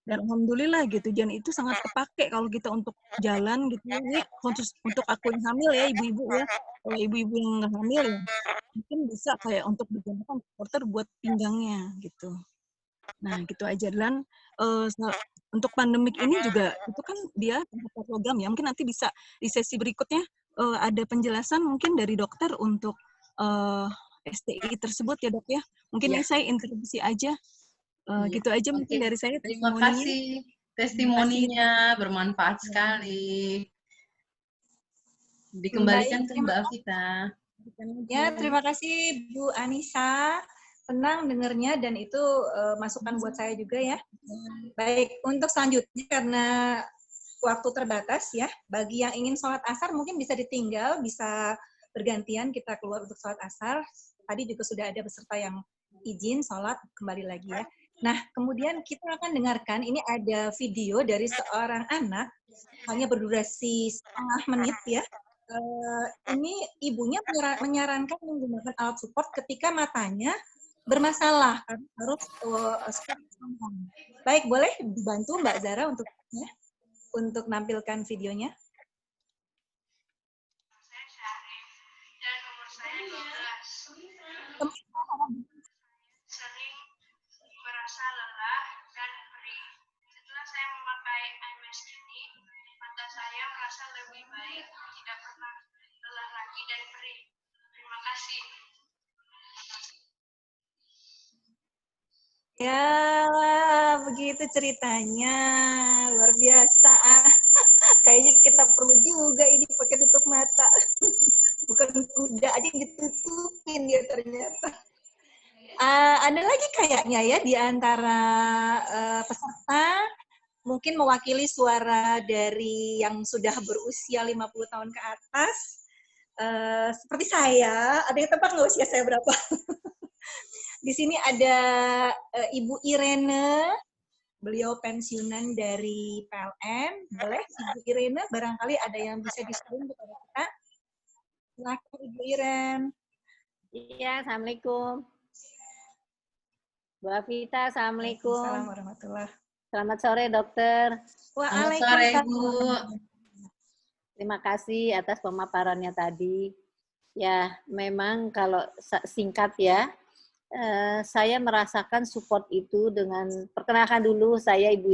Dan alhamdulillah gitu, dan itu sangat kepake kalau kita untuk jalan gitu. Ini khusus untuk aku yang hamil ya, ibu-ibu ya. Kalau ibu-ibu yang nggak hamil ya, mungkin bisa kayak untuk digunakan supporter buat pinggangnya gitu. Nah gitu aja. Dan untuk pandemik ini juga itu kan dia tempat logam ya. Mungkin nanti bisa di sesi berikutnya ada penjelasan mungkin dari dokter untuk STI tersebut ya dok ya. Mungkin ini saya interupsi aja. Gitu aja mungkin dari saya. Terima kasih testimoninya, bermanfaat sekali. Dikembalikan ke Mbak Vita. Ya, terima kasih Bu Anissa. Senang dengarnya dan itu masukan buat saya juga ya. Baik, untuk selanjutnya karena waktu terbatas ya, bagi yang ingin sholat asar mungkin bisa ditinggal, bisa bergantian kita keluar untuk sholat asar. Tadi juga sudah ada peserta yang izin sholat kembali lagi ya. Nah, kemudian kita akan dengarkan, ini ada video dari seorang anak, hanya berdurasi setengah menit ya. Ini ibunya menyarankan menggunakan alat support ketika matanya bermasalah, harus baik, boleh dibantu Mbak Zara untuk nampilkan videonya. Saya Syarif dan umur saya 12. Sering merasa lelah dan perih. Setelah saya memakai eye mask ini, mata saya merasa lebih baik, tidak pernah lelah lagi dan perih. Terima kasih. Ya, begitu ceritanya. Luar biasa. Kayaknya kita perlu juga ini pakai tutup mata. Bukan kuda aja yang ditutupin dia ternyata. Ada lagi kayaknya ya di antara peserta, mungkin mewakili suara dari yang sudah berusia 50 tahun ke atas. Seperti saya, ada yang tebak nggak usia saya berapa? Di sini ada Ibu Irene, beliau pensiunan dari PLN. Boleh Ibu Irene, barangkali ada yang bisa di-share kepada kita. Silakan Ibu Irene. Iya, Assalamualaikum. Bu Vita, Assalamualaikum. Assalamualaikum warahmatullahi. Selamat sore, dokter. Selamat sore, Ibu. Terima kasih atas pemaparannya tadi. Ya, memang kalau singkat ya, saya merasakan support itu dengan, perkenalkan dulu, saya Ibu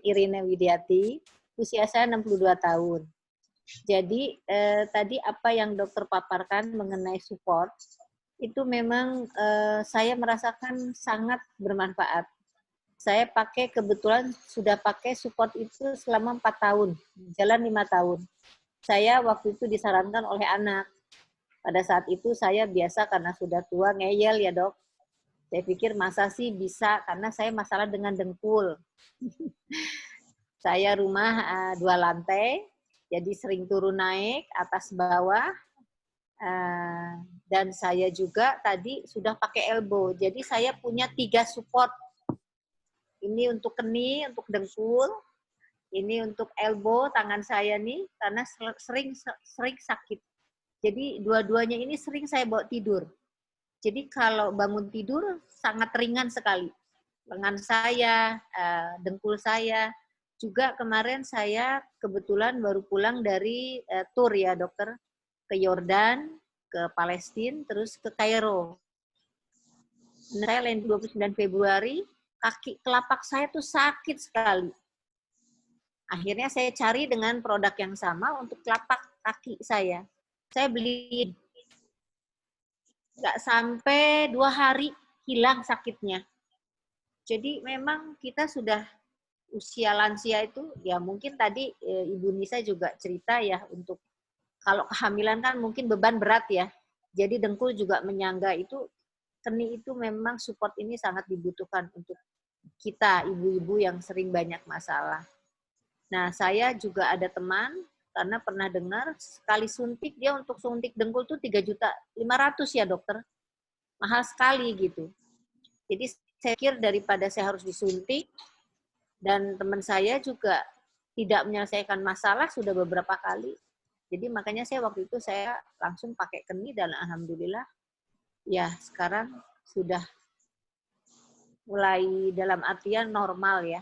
Irene Widiati, usia saya 62 tahun. Jadi, tadi apa yang dokter paparkan mengenai support, itu memang saya merasakan sangat bermanfaat. Saya kebetulan sudah pakai support itu selama 4 tahun, jalan 5 tahun. Saya waktu itu disarankan oleh anak. Pada saat itu saya biasa karena sudah tua ngeyel ya dok. Saya pikir masa sih bisa, karena saya masalah dengan dengkul. Saya rumah 2 lantai, jadi sering turun naik, atas bawah. Dan saya juga tadi sudah pakai elbow, jadi saya punya 3 support. Ini untuk keni, untuk dengkul, ini untuk elbow, tangan saya nih, karena sering sakit. Jadi dua-duanya ini sering saya bawa tidur. Jadi kalau bangun tidur sangat ringan sekali. Lengan saya, dengkul saya. Juga kemarin saya kebetulan baru pulang dari tour ya dokter, ke Yordan, ke Palestina, terus ke Kairo. Saya landing 29 Februari, kaki telapak saya tuh sakit sekali. Akhirnya saya cari dengan produk yang sama untuk telapak kaki saya. Saya beli, nggak sampai 2 hari hilang sakitnya. Jadi memang kita sudah usia lansia itu, ya mungkin tadi Ibu Nisa juga cerita ya, untuk kalau kehamilan kan mungkin beban berat ya. Jadi dengkul juga menyangga itu, keni itu memang support ini sangat dibutuhkan untuk kita, ibu-ibu yang sering banyak masalah. Nah, saya juga ada teman, karena pernah dengar, sekali suntik, dia untuk suntik dengkul tuh 3.500.000 ya dokter. Mahal sekali gitu. Jadi saya pikir daripada saya harus disuntik, dan teman saya juga tidak menyelesaikan masalah sudah beberapa kali. Jadi makanya saya waktu itu saya langsung pakai keni, dan alhamdulillah ya sekarang sudah mulai dalam artian normal ya.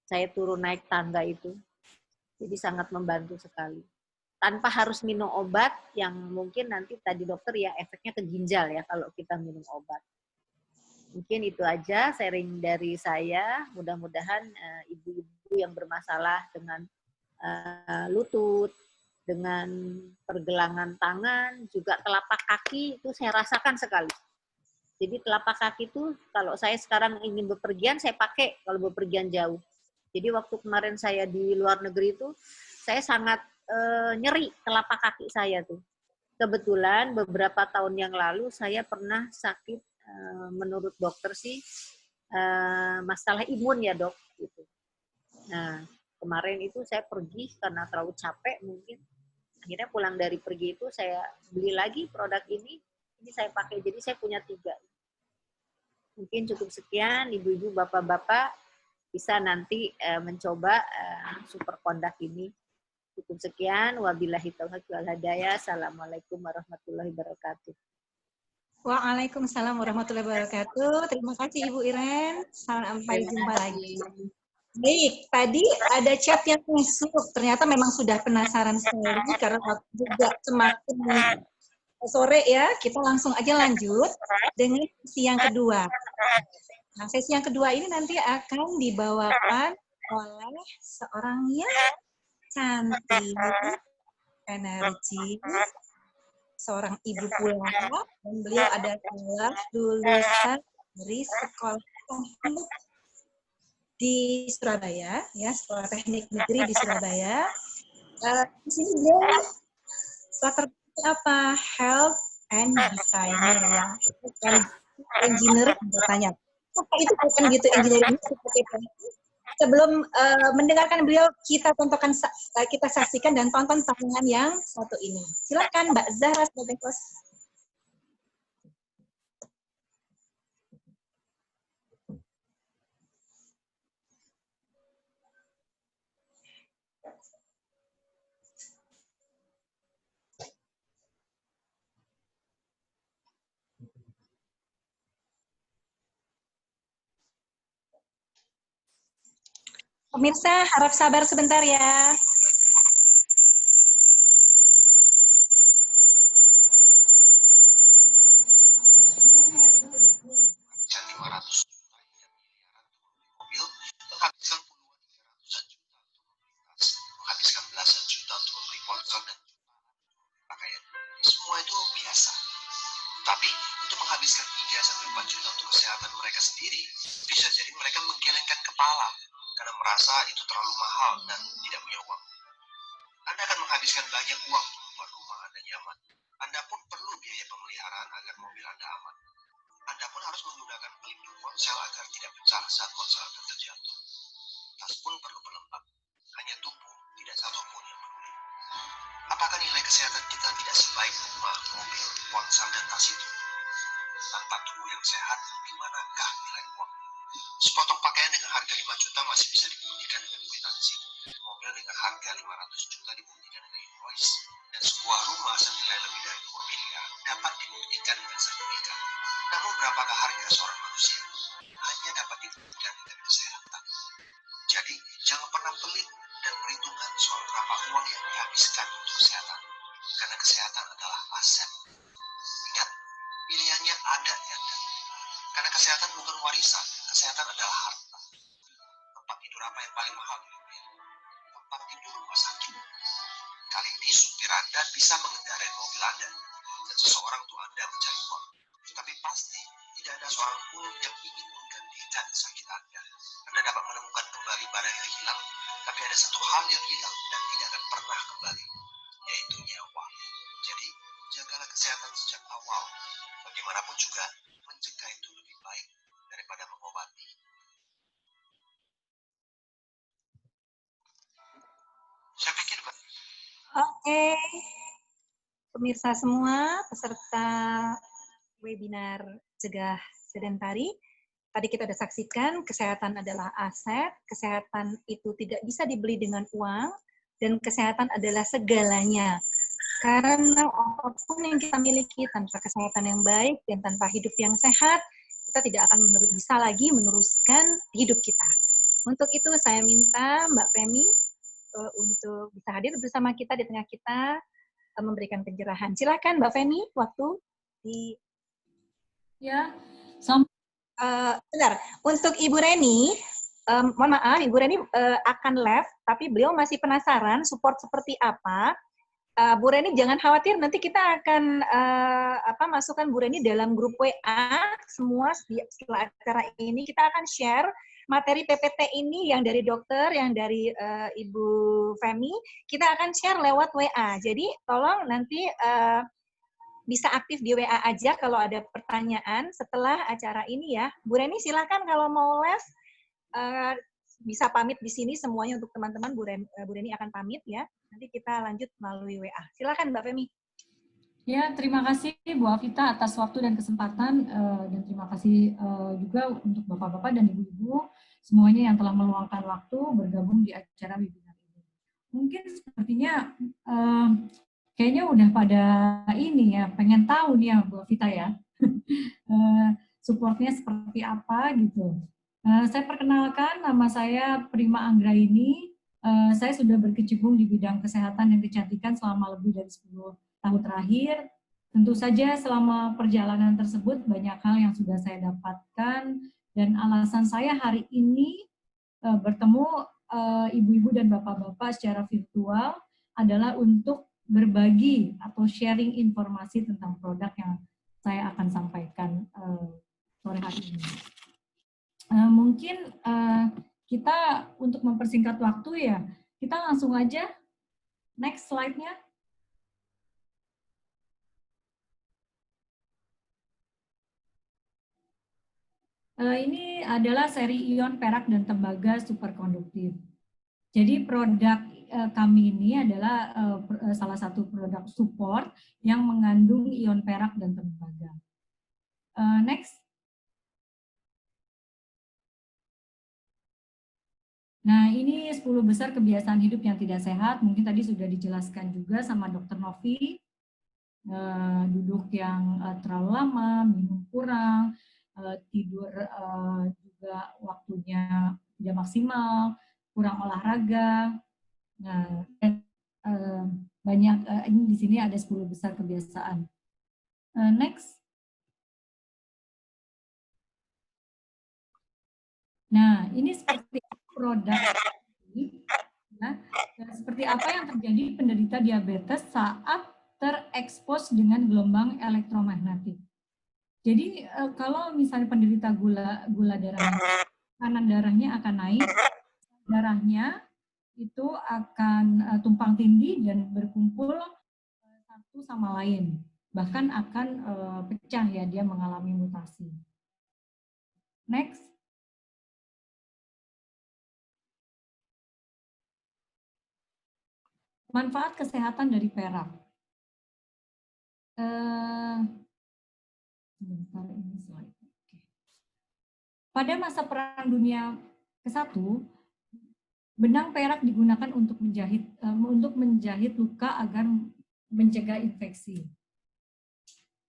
Saya turun naik tangga itu. Jadi sangat membantu sekali. Tanpa harus minum obat yang mungkin nanti tadi dokter ya efeknya ke ginjal ya kalau kita minum obat. Mungkin itu aja sharing dari saya. Mudah-mudahan ibu-ibu yang bermasalah dengan lutut, dengan pergelangan tangan, juga telapak kaki itu saya rasakan sekali. Jadi telapak kaki itu kalau saya sekarang ingin bepergian, saya pakai kalau bepergian jauh. Jadi waktu kemarin saya di luar negeri itu, saya sangat nyeri telapak kaki saya tuh. Kebetulan beberapa tahun yang lalu saya pernah sakit, menurut dokter sih masalah imun ya dok. Gitu. Nah kemarin itu saya pergi karena terlalu capek mungkin. Akhirnya pulang dari pergi itu saya beli lagi produk ini saya pakai. Jadi saya punya 3. Mungkin cukup sekian, ibu-ibu, bapak-bapak bisa nanti mencoba super kondak ini. Cukup sekian, wabillahi taufiq wal hidayah. Assalamualaikum warahmatullahi wabarakatuh. Waalaikumsalam warahmatullahi wabarakatuh. Terima kasih Ibu Iren. Sampai jumpa lagi. Baik, tadi ada chat yang masuk. Ternyata memang sudah penasaran sekali karena waktu juga semakin sore ya. Kita langsung aja lanjut dengan sesi yang kedua. Nah, sesi yang kedua ini nanti akan dibawakan oleh seorang yang cantik, energi, seorang ibu pula, dan beliau adalah lulusan dari sekolah teknik di Surabaya, ya, sekolah teknik negeri di Surabaya. Di sini beliau latar apa? Health and Designer, ya, bukan engineering katanya. Apa itu bukan gitu engineering seperti itu? Sebelum mendengarkan beliau, kita saksikan dan tonton tayangan yang satu ini. Silakan Mbak Zahra sebagai host. Pemirsa harap sabar sebentar ya. mobil, menghabiskan puluhan hingga ratusan juta untuk mobilitas, menghabiskan belasan juta untuk membeli ponsel dan pakaian. Semua itu biasa. Tapi untuk menghabiskan 3 sampai 4 juta untuk kesehatan mereka sendiri, bisa jadi mereka menggelengkan kepala karena merasa itu terlalu mahal dan tidak punya uang. Anda akan menghabiskan banyak uang untuk membuat rumah Anda nyaman. Anda pun perlu biaya pemeliharaan agar mobil Anda aman. Anda pun harus menggunakan pelindung ponsel agar tidak pecah saat ponsel Anda terjatuh. Tas pun perlu pelembab. Hanya tubuh, tidak satupun yang peduli. Apakah nilai kesehatan kita tidak sebaik rumah, mobil, ponsel, dan tas itu? Tanpa tubuh yang sehat, dimanakah nilai uang? Sepotong pakaian dengan harga 5 juta masih bisa dibuktikan dengan kwitansi. Mobil dengan harga 500 juta dibuktikan dengan invoice. Dan sebuah rumah senilai lebih dari 2 miliar dapat dibuktikan dengan sertifikat. Namun berapakah harga seorang manusia? Hanya dapat dibuktikan dengan kesehatan. Jadi, jangan pernah pelit dan perhitungan soal berapa uang yang dihabiskan untuk kesehatan. Karena kesehatan adalah aset. Ingat, pilihannya ada di Anda. Karena kesehatan bukan warisan, kesehatan adalah harta. Tempat tidur apa yang paling mahal di dunia? Tempat tidur rumah sakit. Kali ini supir Anda bisa mengendarai mobil Anda, dan seseorang untuk Anda mencari uang. Tapi pasti tidak ada seorang pun yang ingin menggantikan sakit Anda. Anda dapat menemukan kembali barang yang hilang, tapi ada satu hal yang hilang dan tidak akan pernah kembali, yaitu nyawa. Jadi, jagalah kesehatan sejak awal. Bagaimanapun juga, mencegah itu lebih baik daripada mengobati. Saya pikir, Oke, pemirsa semua, peserta webinar Cegah Sedentari. Tadi kita sudah saksikan, kesehatan adalah aset, kesehatan itu tidak bisa dibeli dengan uang, dan kesehatan adalah segalanya. Karena apapun yang kita miliki tanpa kesehatan yang baik dan tanpa hidup yang sehat, kita tidak akan bisa lagi meneruskan hidup kita. Untuk itu saya minta Mbak Femi untuk bisa hadir bersama kita di tengah kita, memberikan pencerahan. Silakan Mbak Femi, waktu di... Ya, Bentar, untuk Ibu Reni, mohon maaf, Ibu Reni akan live, tapi beliau masih penasaran support seperti apa. Bu Reni jangan khawatir, nanti kita akan masukkan Bu Reni dalam grup WA semua setelah acara ini. Kita akan share materi PPT ini yang dari dokter, yang dari Ibu Femi, kita akan share lewat WA. Jadi tolong nanti bisa aktif di WA aja kalau ada pertanyaan setelah acara ini ya. Bu Reni silakan kalau mau live bisa pamit di sini semuanya untuk teman-teman. Bu Reni akan pamit ya. Nanti kita lanjut melalui WA. Silakan Mbak Femi. ya, terima kasih Bu Afita atas waktu dan kesempatan, dan terima kasih juga untuk Bapak-Bapak dan Ibu-Ibu semuanya yang telah meluangkan waktu bergabung di acara webinar ini. Mungkin sepertinya kayaknya udah pada ini ya, pengen tahu nih ya Bu Afita ya, supportnya seperti apa gitu. Saya perkenalkan, nama saya Prima Anggraini. Saya sudah berkecimpung di bidang kesehatan dan kecantikan selama lebih dari 10 tahun terakhir. Tentu saja selama perjalanan tersebut banyak hal yang sudah saya dapatkan, dan alasan saya hari ini bertemu ibu-ibu dan bapak-bapak secara virtual adalah untuk berbagi atau sharing informasi tentang produk yang saya akan sampaikan sore hari ini. Mungkin kita untuk mempersingkat waktu ya, kita langsung aja next slide-nya. Ini adalah seri ion perak dan tembaga superkonduktif. Jadi produk kami ini adalah salah satu produk support yang mengandung ion perak dan tembaga. Next. Nah, ini 10 besar kebiasaan hidup yang tidak sehat. Mungkin tadi sudah dijelaskan juga sama Dr. Novi. Duduk yang terlalu lama, minum kurang, tidur juga waktunya tidak maksimal, kurang olahraga. Nah, dan, banyak ini di sini ada 10 besar kebiasaan. Next. Nah, ini seperti produk ya, seperti apa yang terjadi penderita diabetes saat terekspos dengan gelombang elektromagnetik. Jadi kalau misalnya penderita gula darah, tekanan darahnya akan naik, darahnya itu akan tumpang tindih dan berkumpul satu sama lain, bahkan akan pecah ya, dia mengalami mutasi. Next. Manfaat kesehatan dari perak. Sebentar ini slide. Oke. Pada masa Perang Dunia ke-1, benang perak digunakan untuk menjahit luka agar mencegah infeksi.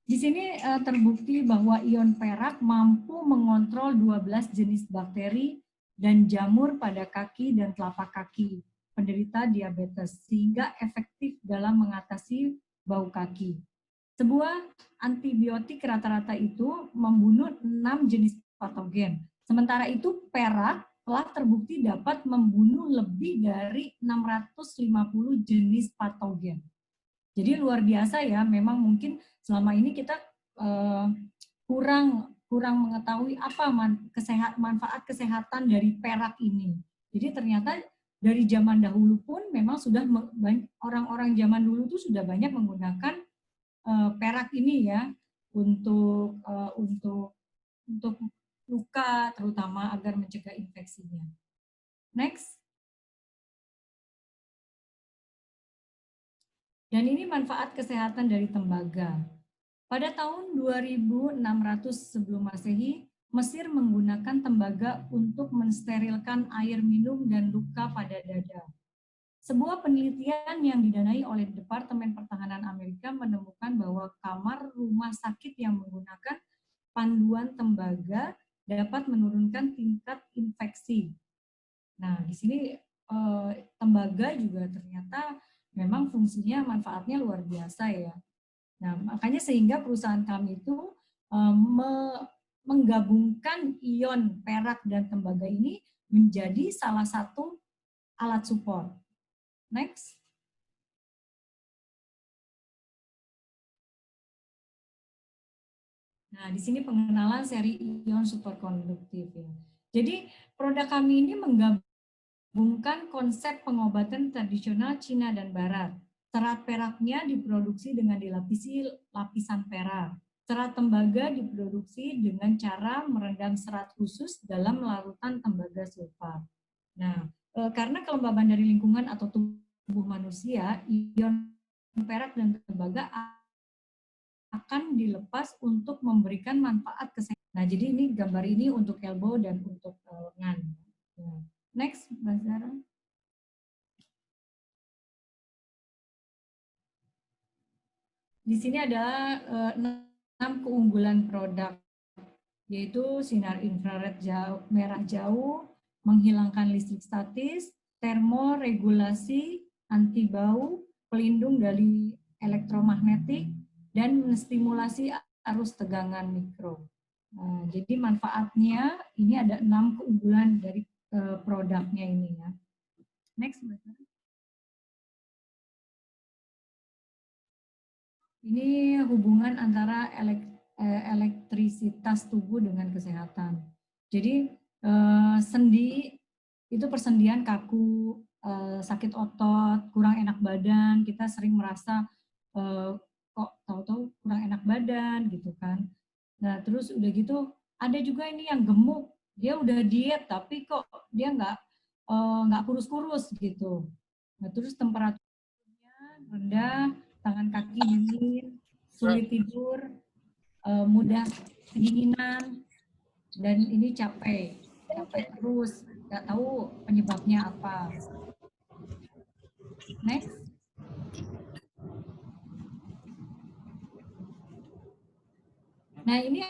Di sini terbukti bahwa ion perak mampu mengontrol 12 jenis bakteri dan jamur pada kaki dan telapak kaki penderita diabetes, sehingga efektif dalam mengatasi bau kaki. Sebuah antibiotik rata-rata itu membunuh 6 jenis patogen. Sementara itu perak telah terbukti dapat membunuh lebih dari 650 jenis patogen. Jadi luar biasa ya, memang mungkin selama ini kita kurang mengetahui apa manfaat kesehatan dari perak ini. Jadi ternyata dari zaman dahulu pun memang sudah orang-orang zaman dulu tuh sudah banyak menggunakan perak ini ya untuk luka terutama agar mencegah infeksinya. Next. Dan ini manfaat kesehatan dari tembaga. Pada tahun 2600 sebelum Masehi, Mesir menggunakan tembaga untuk mensterilkan air minum dan luka pada dada. Sebuah penelitian yang didanai oleh Departemen Pertahanan Amerika menemukan bahwa kamar rumah sakit yang menggunakan panduan tembaga dapat menurunkan tingkat infeksi. Nah, di sini tembaga juga ternyata memang fungsinya, manfaatnya luar biasa ya. Nah, makanya sehingga perusahaan kami itu menggabungkan ion perak dan tembaga ini menjadi salah satu alat support. Next. Nah, di sini pengenalan seri ion superkonduktif ya. Jadi produk kami ini menggabungkan konsep pengobatan tradisional Cina dan Barat. Serat peraknya diproduksi dengan dilapisi lapisan perak. Serat tembaga diproduksi dengan cara merendam serat khusus dalam larutan tembaga sulfat. Nah, karena kelembaban dari lingkungan atau tubuh manusia, ion perak dan tembaga akan dilepas untuk memberikan manfaat kesehatan. Nah, jadi ini gambar ini untuk elbow dan untuk lengan. Next, Mbak Zara. Di sini ada 6 keunggulan produk, yaitu sinar infrared merah jauh, menghilangkan listrik statis, termoregulasi, anti bau, pelindung dari elektromagnetik, dan menstimulasi arus tegangan mikro. Nah, jadi manfaatnya ini ada 6 keunggulan dari produknya ini ya. Next, Mbak. Ini hubungan antara elektrisitas tubuh dengan kesehatan. Jadi sendi itu persendian kaku, sakit otot, kurang enak badan, kita sering merasa kok tahu-tahu kurang enak badan gitu kan. Nah terus udah gitu ada juga ini yang gemuk, dia udah diet tapi kok dia nggak kurus-kurus gitu. Nah terus temperaturnya rendah, tangan kaki dingin, sulit tidur, mudah kedinginan, dan ini capek terus, nggak tahu penyebabnya apa. Next. Nah ini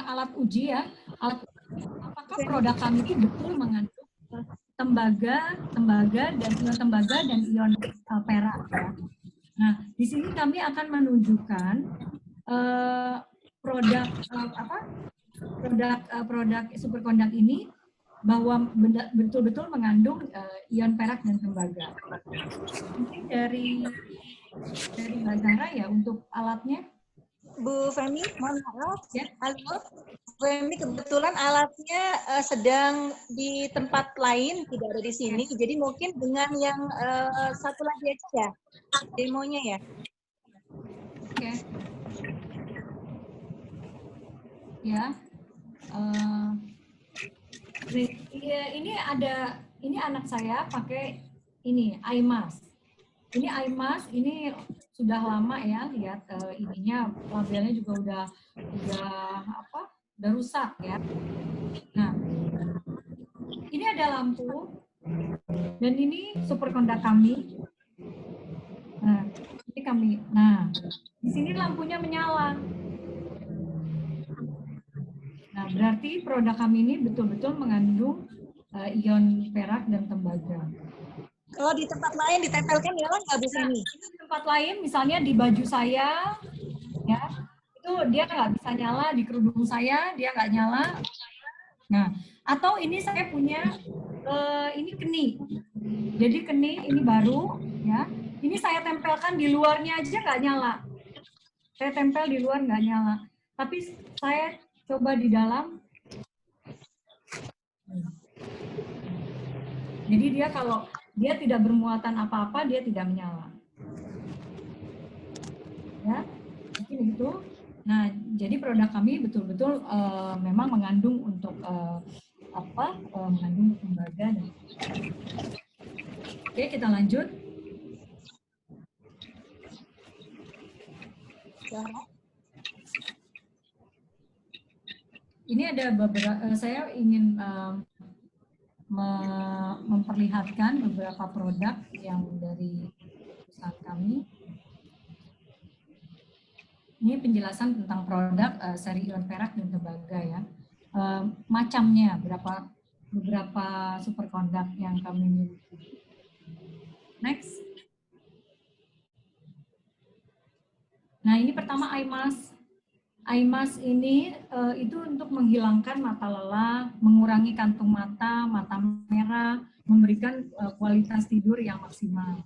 alat uji ya, alat apakah apakah produk kami itu betul mengandung tembaga dan ion perak ya. Nah, di sini kami akan menunjukkan produk superconduct ini bahwa betul-betul mengandung ion perak dan tembaga. Mungkin dari Mbak Zahra ya untuk alatnya. Bu Femi, mohon maaf ya. Halo, Bu Femi, kebetulan alatnya sedang di tempat lain, tidak ada di sini. Jadi mungkin dengan yang satu lagi aja ya, demonya ya. Oke. Ya. Ini anak saya pakai ini iMask. Ini iMask ini sudah lama ya, lihat ininya labelnya juga udah rusak ya. Nah, ini ada lampu dan ini superconduct kami. Nah, ini kami. Nah, di sini lampunya menyala. Nah, berarti produk kami ini betul-betul mengandung ion perak dan tembaga. Kalau di tempat lain ditempelkan nyala nggak bisa nih? Di tempat lain, misalnya di baju saya, ya itu dia nggak bisa nyala. Di kerudung saya dia nggak nyala. Nah, atau ini saya punya ini keni. Jadi keni ini baru, ya. Ini saya tempelkan di luarnya aja nggak nyala. Saya tempel di luar nggak nyala. Tapi saya coba di dalam. Jadi dia kalau dia tidak bermuatan apa-apa, dia tidak menyala. Ya, mungkin itu. Nah, jadi produk kami betul-betul memang mengandung untuk mengandung tembaga. Oke, kita lanjut. Ini ada beberapa. Saya ingin memperlihatkan beberapa produk yang dari perusahaan kami. Ini penjelasan tentang produk seri ion perak dan tembaga ya. Macamnya, beberapa superconduct yang kami miliki. Next. Nah, ini pertama iMask. iMask ini itu untuk menghilangkan mata lelah, mengurangi kantung mata, mata merah, memberikan kualitas tidur yang maksimal.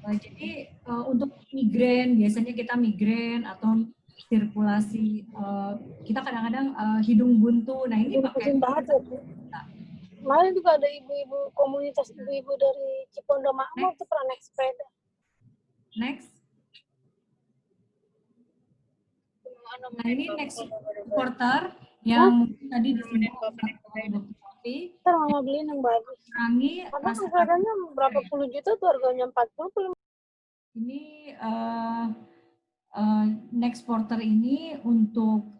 Jadi untuk migrain, biasanya kita migrain atau sirkulasi, kita kadang-kadang hidung buntu. Nah ini pakai. Kemarin juga ada ibu-ibu komunitas ibu-ibu dari Cipondo Makmur tuh pernah naik sepeda. Next. Nah ini next supporter yang mungkin tadi disinggung oleh Dr. Novi. Ntar mama beliin yang bagus. Karena sepedanya berapa puluh juta tuh harganya 40. Ini next porter ini untuk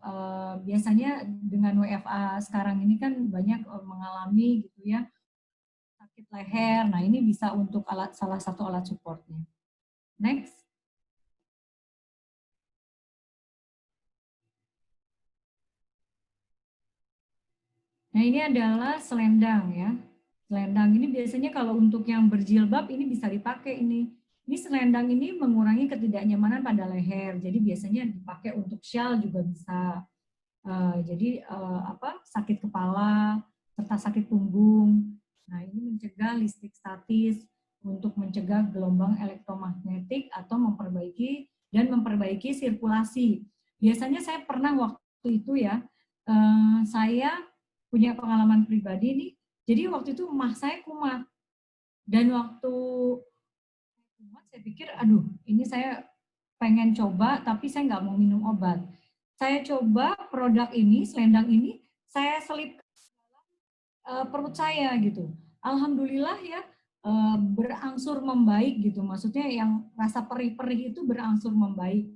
biasanya dengan WFA sekarang ini kan banyak mengalami gitu ya sakit leher. Nah ini bisa untuk salah satu alat supportnya. Next. Nah ini adalah selendang ya. Selendang ini biasanya kalau untuk yang berjilbab ini bisa dipakai ini. Ini selendang ini mengurangi ketidaknyamanan pada leher. Jadi biasanya dipakai untuk shawl juga bisa. Jadi sakit kepala serta sakit punggung. Nah ini mencegah listrik statis untuk mencegah gelombang elektromagnetik atau memperbaiki sirkulasi. Biasanya saya pernah waktu itu ya, saya punya pengalaman pribadi nih. Jadi waktu itu emah saya kumat. Dan waktu kumat saya pikir, aduh ini saya pengen coba tapi saya nggak mau minum obat. Saya coba produk ini, selendang ini, saya selip ke dalam perut saya gitu. Alhamdulillah ya berangsur membaik gitu. Maksudnya yang rasa perih-perih itu berangsur membaik.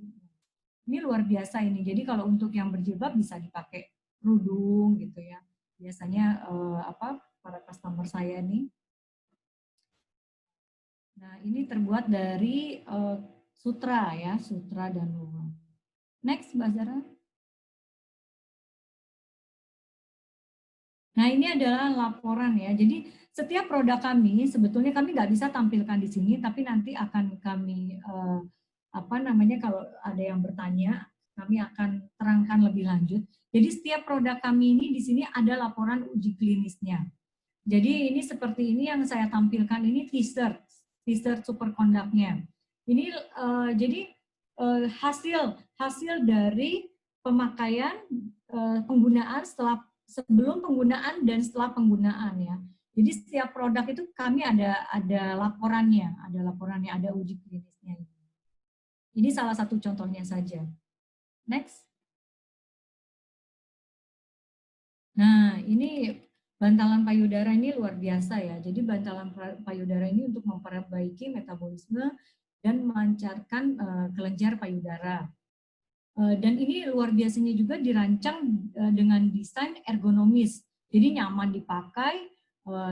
Ini luar biasa ini. Jadi kalau untuk yang berjilbab bisa dipakai kerudung gitu ya. Biasanya para customer saya nih. Nah, ini terbuat dari sutra ya, sutra dan luang. Next, Mbak Zara. Nah, ini adalah laporan ya. Jadi setiap produk kami sebetulnya kami nggak bisa tampilkan di sini, tapi nanti akan kami kalau ada yang bertanya, kami akan terangkan lebih lanjut. Jadi setiap produk kami ini di sini ada laporan uji klinisnya. Jadi ini seperti ini yang saya tampilkan, ini t-shirt superconductnya. Ini hasil dari pemakaian penggunaan sebelum penggunaan dan setelah penggunaan ya. Jadi setiap produk itu kami ada laporannya, ada uji klinisnya. Ini salah satu contohnya saja. Next. Nah, ini bantalan payudara ini luar biasa ya. Jadi bantalan payudara ini untuk memperbaiki metabolisme dan melancarkan kelenjar payudara. Dan ini luar biasanya juga dirancang dengan desain ergonomis. Jadi nyaman dipakai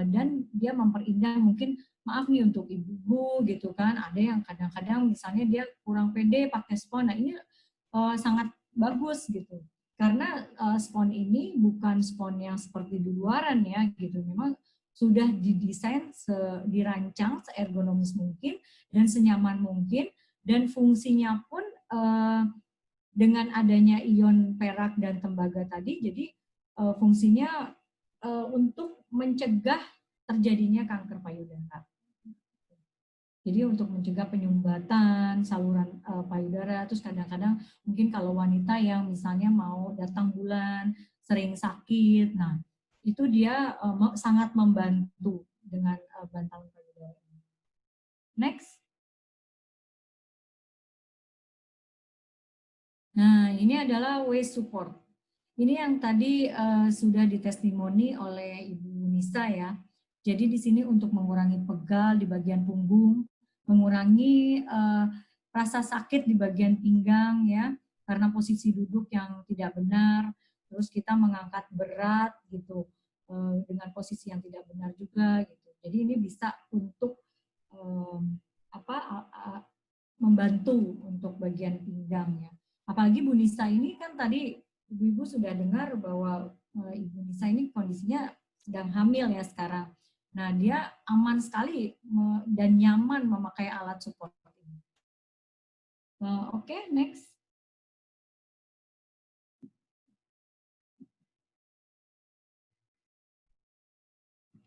dan dia memperindah, mungkin maaf nih untuk ibu-ibu gitu kan, ada yang kadang-kadang misalnya dia kurang pede pakai spons. Nah, ini sangat bagus gitu. Karena spons ini bukan spons yang seperti di luaran ya gitu. Memang sudah didesain, dirancang seergonomis mungkin dan senyaman mungkin, dan fungsinya pun dengan adanya ion perak dan tembaga tadi, jadi fungsinya untuk mencegah terjadinya kanker payudara. Jadi untuk mencegah penyumbatan saluran payudara, terus kadang-kadang mungkin kalau wanita yang misalnya mau datang bulan, sering sakit, nah itu dia sangat membantu dengan bantalan payudara. Next. Nah, ini adalah waist support. Ini yang tadi sudah ditestimoni oleh Ibu Nisa ya. Jadi di sini untuk mengurangi pegal di bagian punggung, mengurangi rasa sakit di bagian pinggang ya, karena posisi duduk yang tidak benar, terus kita mengangkat berat gitu dengan posisi yang tidak benar juga gitu. Jadi ini bisa untuk membantu untuk bagian pinggang ya. Apalagi Bu Nisa ini kan tadi ibu-ibu sudah dengar bahwa Ibu Nisa ini kondisinya sedang hamil ya sekarang. Nah, dia aman sekali dan nyaman memakai alat support ini. Oke, next.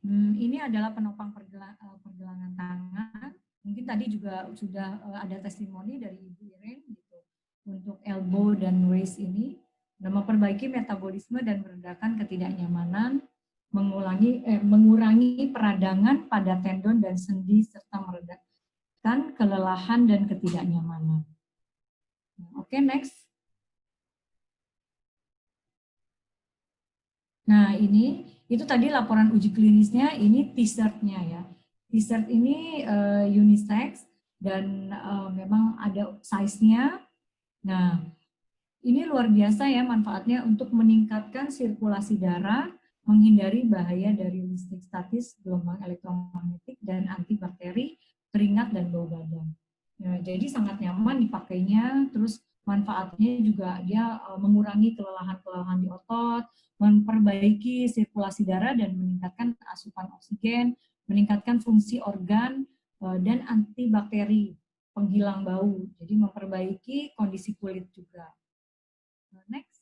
Ini adalah penopang pergelangan tangan. Mungkin tadi juga sudah ada testimoni dari Ibu Iren gitu untuk elbow dan waist ini. Memperbaiki metabolisme dan meredakan ketidaknyamanan, mengurangi peradangan pada tendon dan sendi, serta meredakan kelelahan dan ketidaknyamanan. Oke, next. Nah, itu tadi laporan uji klinisnya, ini t-shirt-nya ya. T-shirt ini unisex dan memang ada size-nya. Nah, ini luar biasa ya manfaatnya untuk meningkatkan sirkulasi darah, menghindari bahaya dari listrik statis, gelombang elektromagnetik, dan antibakteri, keringat, dan bau badan. Nah, jadi sangat nyaman dipakainya, terus manfaatnya juga dia mengurangi kelelahan-kelelahan di otot, memperbaiki sirkulasi darah dan meningkatkan asupan oksigen, meningkatkan fungsi organ, dan antibakteri, penghilang bau. Jadi memperbaiki kondisi kulit juga. Next.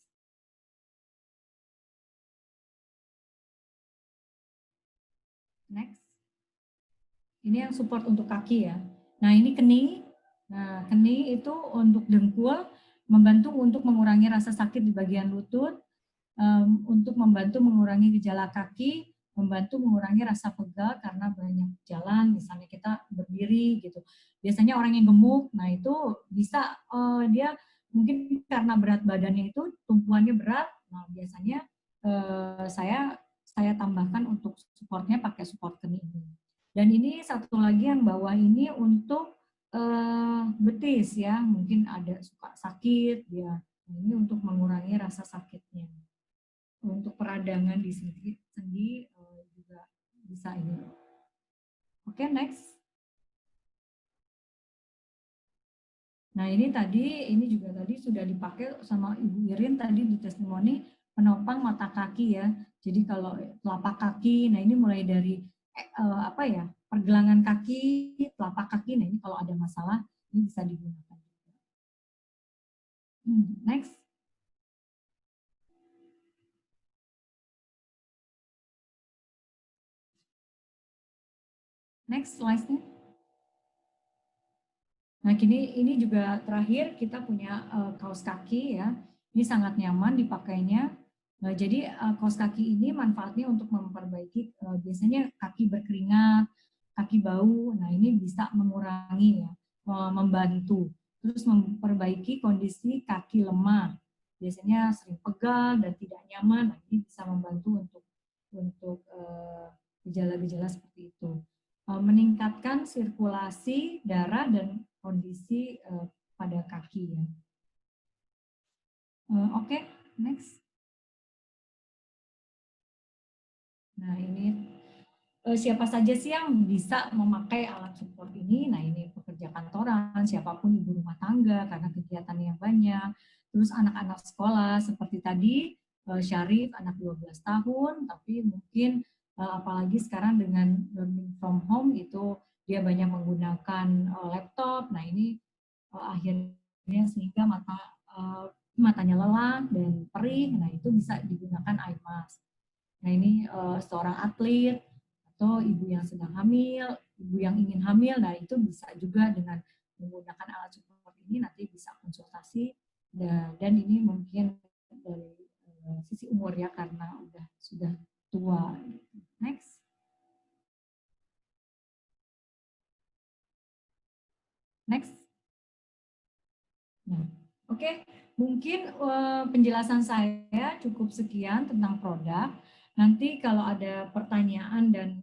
Next. Ini yang support untuk kaki ya. Nah, ini keni. Nah, keni itu untuk dengkul, membantu untuk mengurangi rasa sakit di bagian lutut, untuk membantu mengurangi gejala kaki, membantu mengurangi rasa pegal karena banyak jalan, misalnya kita berdiri gitu. Biasanya orang yang gemuk, nah itu bisa dia mungkin karena berat badannya itu tumpuannya berat. Nah, biasanya saya tambahkan untuk supportnya pakai support keni ini. Dan ini satu lagi yang bawah ini untuk betis ya, mungkin ada suka sakit ya. Ini untuk mengurangi rasa sakitnya. Untuk peradangan di sendi juga bisa ini. Oke, next. Nah, ini juga tadi sudah dipakai sama Ibu Irin tadi di testimoni penopang mata kaki ya. Jadi kalau telapak kaki, nah ini mulai dari pergelangan kaki, telapak kaki, nah ini kalau ada masalah ini bisa digunakan. Next. Next slide-nya. Nah, ini juga terakhir kita punya kaos kaki ya. Ini sangat nyaman dipakainya. Nah, jadi kaos kaki ini manfaatnya untuk memperbaiki biasanya kaki berkeringat, kaki bau. Nah, ini bisa mengurangi ya, membantu. Terus memperbaiki kondisi kaki lemah. Biasanya sering pegal dan tidak nyaman. Nah, ini bisa membantu untuk gejala-gejala seperti itu. Meningkatkan sirkulasi darah dan kondisi pada kaki ya. Oke, next. Nah ini siapa saja sih yang bisa memakai alat support ini? Nah ini pekerja kantoran, siapapun ibu rumah tangga karena kegiatan yang banyak. Terus anak-anak sekolah seperti tadi Syarif anak 12 tahun, tapi mungkin apalagi sekarang dengan learning from home itu dia banyak menggunakan laptop. Nah ini akhirnya sehingga matanya lelah dan perih. Nah itu bisa digunakan eye mask. Nah ini seorang atlet atau ibu yang sedang hamil, ibu yang ingin hamil, nah itu bisa juga dengan menggunakan alat support ini nanti bisa konsultasi dan ini mungkin dari sisi umur ya karena sudah tua. Next. Next. Nah, oke. Mungkin penjelasan saya cukup sekian tentang produk. Nanti kalau ada pertanyaan dan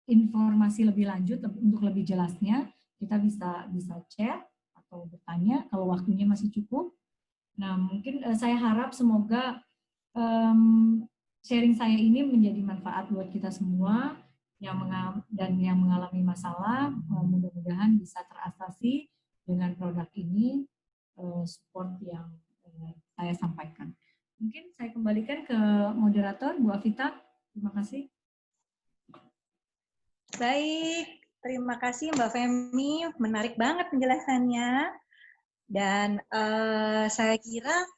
informasi lebih lanjut untuk lebih jelasnya, kita bisa chat atau bertanya kalau waktunya masih cukup. Nah, mungkin saya harap semoga sharing saya ini menjadi manfaat buat kita semua yang mengalami masalah. Mudah-mudahan bisa teratasi dengan produk ini, support yang saya sampaikan. Mungkin saya kembalikan ke moderator, Bu Afita. Terima kasih. Baik, terima kasih Mbak Femi. Menarik banget penjelasannya. Dan saya kira